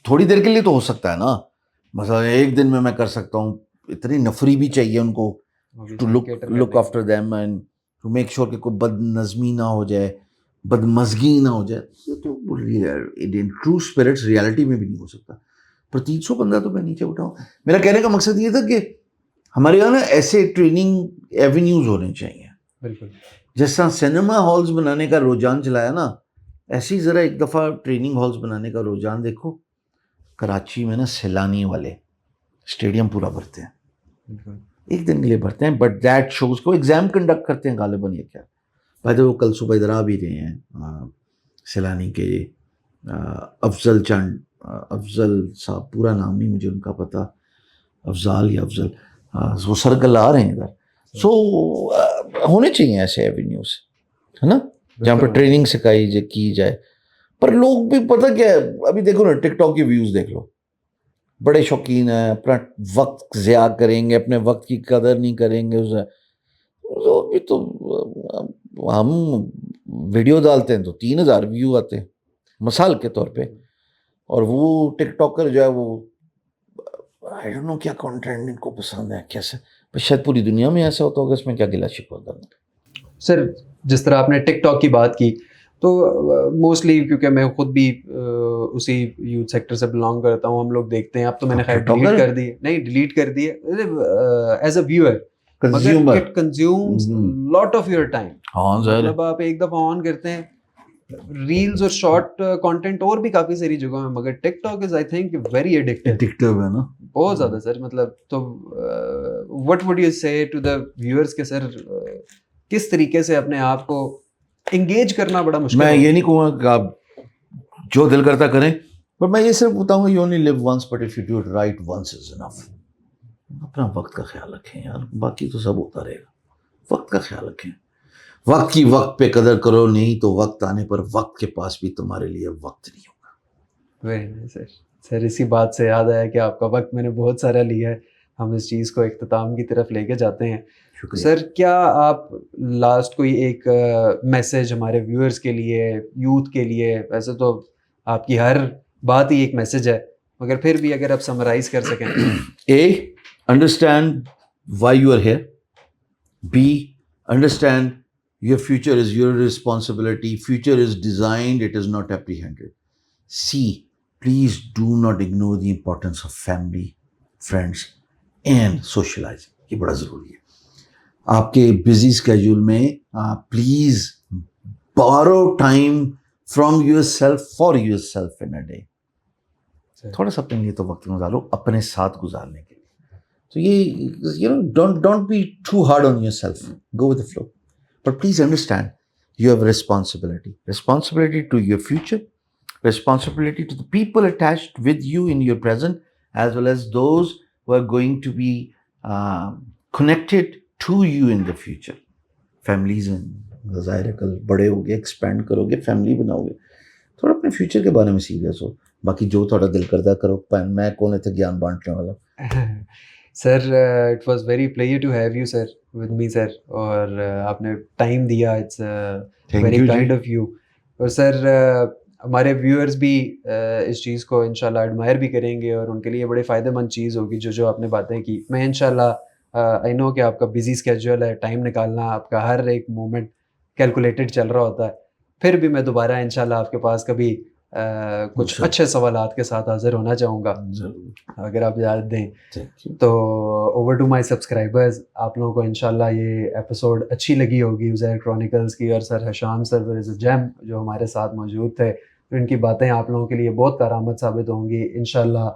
تھوڑی دیر کے لیے تو ہو سکتا ہے نا, مثلا ایک دن میں کر سکتا ہوں. اتنی نفری بھی چاہیے ان کو to look after them and to make sure کہ کوئی بد نظمی نہ ہو جائے, بد مزگی نہ ہو جائے. یہ تو ٹرو اسپرٹس ریالٹی میں بھی نہیں ہو سکتا. پر 300 بندہ تو میں نیچے اٹھاؤں. میرا کہنے کا مقصد یہ تھا کہ ہمارے یہاں نا ایسے ٹریننگ ایونیوز ہونے چاہیے. بالکل جس طرح سینما ہالز بنانے کا رجحان چلایا نا, ایسی ذرا ایک دفعہ ٹریننگ ہالز بنانے کا رجحان دیکھو. کراچی میں نا سیلانی والے اسٹیڈیم پورا بھرتے ہیں, ایک دن کے لیے بھرتے ہیں, بٹ دیٹ شوز کو ایگزام کنڈکٹ کرتے ہیں غالباً. یہ کیا بھائی, وہ کل صبح ادھر آ بھی رہے ہیں سیلانی کے افضل چند, افضل صاحب, پورا نام نہیں مجھے ان کا پتہ, افضال یا افضل, وہ سرکل آ رہے ہیں ادھر. سو ہونے چاہیے ایسے ایونیوز, ہے نا, جہاں پہ ٹریننگ سکھائی کی جائے. پر لوگ بھی پتہ کیا ہے, ابھی دیکھو نا ٹک ٹاک کی ویوز دیکھ لو, بڑے شوقین ہیں, اپنا وقت ضیاع کریں گے, اپنے وقت کی قدر نہیں کریں گے. اسے تو ہم ویڈیو ڈالتے ہیں تو 3,000 ویو آتے ہیں مثال کے طور پہ, اور وہ ٹک ٹاکر جو ہے وہ آئی ڈونٹ نو کیا کنٹینٹ ان کو پسند ہے کیسے. شاید پوری دنیا میں ایسا ہوتا ہوگا, اس میں کیا گلا شکوہ کرنا. سر جس طرح آپ نے ٹک ٹاک کی بات کی, تو موسٹلی کیونکہ میں خود بھی اسی یوتھ سیکٹر سے بلانگ کرتا ہوں, ہم لوگ دیکھتے ہیں. اب تو میں نے خیر ڈیلیٹ کر دی, نہیں ڈیلیٹ کر دی ایز اے ویور, مگر it consumes lot of your time. مطلب آپ ایک دفعہ آن کرتے ہیں, ریلز اور شارٹ کانٹینٹ اور بھی کافی ساری جگہوں میں, مگر TikTok is I think very addictive ہے نا, بہت زیادہ سر. مطلب تو what would you say to the viewers کہ سر کس طریقے سے اپنے آپ کو انگیج کرنا بڑا مشکل ہے. میں یہ نہیں کہوں گا کہ آپ جو دل کرتا کریں, پر میں یہ صرف بتاؤں گا, you only live once, but if you do it right once is enough. اپنا وقت کا خیال رکھیں یار, باقی تو سب ہوتا رہے گا. وقت کا خیال رکھیں, وقت کی وقت پہ قدر کرو, نہیں تو وقت آنے پر وقت کے پاس بھی تمہارے لیے وقت نہیں ہوگا. ویری نائس سر. اسی بات سے یاد آیا کہ آپ کا وقت میں نے بہت سارا لیا ہے, ہم اس چیز کو اختتام کی طرف لے کے جاتے ہیں. سر کیا آپ لاسٹ کوئی ایک میسیج ہمارے ویورز کے لیے, یوتھ کے لیے, ویسے تو آپ کی ہر بات ہی ایک میسیج ہے, مگر پھر بھی اگر آپ سمرائز کر سکیں. A, understand why you are here. B, understand your future is your responsibility. Future is designed, it is not apprehended. C, please do not ignore the importance of family, friends and socializing. یہ بڑا ضروری ہے. آپ کے بزی اسکیجول میں please borrow time from yourself for yourself in a day. تھوڑا سا اپنے لیے تو وقت گزارو, اپنے ساتھ گزارنے کے لیے. تو یہ don't be too hard on yourself. Go with the flow. But please understand, you have a responsibility to your future, responsibility to the people attached with you in your present, as well as those who are going to be connected to you in the future. Families ہیں, ظاہر ہے کل بڑے ہو گے, ایکسپینڈ کرو گے, فیملی بناؤ گے, تھوڑا اپنے فیوچر کے بارے میں سیریس ہو. باقی جو تھوڑا دل کرتا کرو, میں کون تھا گیان بانٹنے والا. Sir it was very pleasure to have you sir with me sir, اور آپ نے ٹائم دیا, it's very kind of you. اور سر ہمارے ویورز بھی اس چیز کو انشاءاللہ ایڈمائر بھی کریں گے, اور ان کے لیے بڑے فائدہ مند چیز ہوگی جو آپ نے باتیں کی. میں انشاءاللہ آئی نو کہ آپ کا بزی اسکیجول ہے, ٹائم نکالنا آپ کا ہر ایک مومنٹ کیلکولیٹڈ چل رہا ہوتا ہے. پھر بھی میں دوبارہ انشاءاللہ آپ کے پاس کبھی کچھ اچھے سوالات کے ساتھ حاضر ہونا چاہوں گا, اگر آپ اجازت دیں تو. اوور ٹو مائی سبسکرائبرز, آپ لوگوں کو انشاءاللہ یہ ایپیسوڈ اچھی لگی ہوگی عزیر کرونیکلز کی, اور سر حشام سر از اے جیم جو ہمارے ساتھ موجود تھے, ان کی باتیں آپ لوگوں کے لیے بہت کارآمد ثابت ہوں گی انشاءاللہ.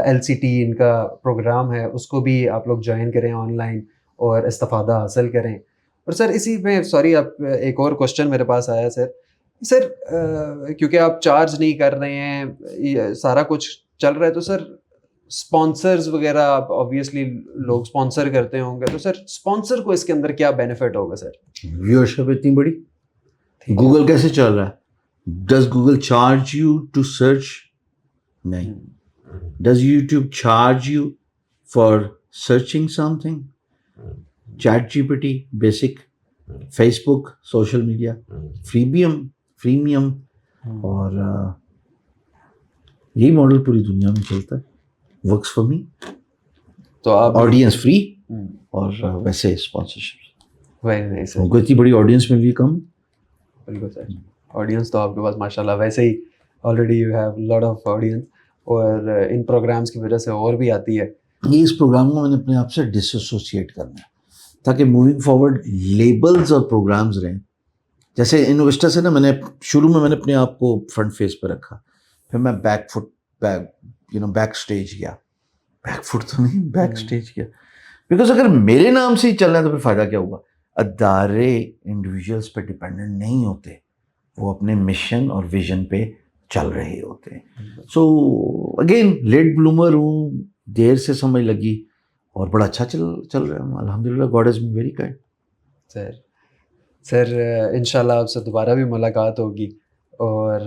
LCT ان کا پروگرام ہے, اس کو بھی آپ لوگ جوائن کریں آن لائن اور استفادہ حاصل کریں. اور سر اسی میں سوری آپ ایک اور کوشچن میرے پاس آیا سر, سر کیونکہ آپ چارج نہیں کر رہے ہیں, یہ سارا کچھ چل رہا ہے, تو سر اسپانسرز وغیرہ آبویسلی لوگ اسپانسر کرتے ہوں گے, تو سر اسپانسر کو اس کے اندر کیا بینیفٹ ہوگا سر؟ ویورشپ اتنی بڑی. گوگل کیسے چل رہا ہے؟ Does Google charge you to search? نہیں. Does YouTube charge you for searching something? Chat G P T basic, Facebook, social media, freemium, اور یہی ماڈل پوری دنیا میں چلتا ہے. Works for me. تو آپ آڈینس فری اور ویسے اسپانسرشپ. Very nice. ان کو اتنی بڑی آڈینس مل رہی کم. بالکل سر, آڈینس تو آپ کے پاس ماشاء اللہ ویسے ہی already you have lot of audience, اور ان پروگرامس کی وجہ سے اور بھی آتی ہے. یہ اس پروگرام کو میں نے اپنے آپ سے ڈس ایسوسیٹ کرنا ہے تاکہ موونگ فارورڈ لیبلز اور پروگرامز رہیں. جیسے انویسٹر سے نا, میں نے شروع میں نے اپنے آپ کو فرنٹ فیس پہ رکھا, پھر میں بیک اسٹیج گیا. بیک فٹ تو نہیں, بیک اسٹیج گیا, بیکاز اگر میرے نام سے ہی چل رہا ہے تو پھر فائدہ کیا ہوگا. ادارے انڈیویجولس پہ ڈپینڈنٹ نہیں ہوتے, وہ اپنے مشن اور ویژن پہ چل رہے ہوتے ہیں. سو اگین لیٹ بلومر ہوں, دیر سے سمجھ لگی, اور بڑا اچھا چل رہا ہے الحمد للہ. God has been very kind. Sir انشاءاللہ آپ سے دوبارہ بھی ملاقات ہوگی. اور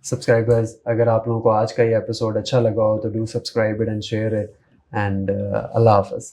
سبسکرائبرز, اگر آپ لوگوں کو آج کا یہ ایپیسوڈ اچھا لگا ہو تو do subscribe it and share it, and اللہ حافظ.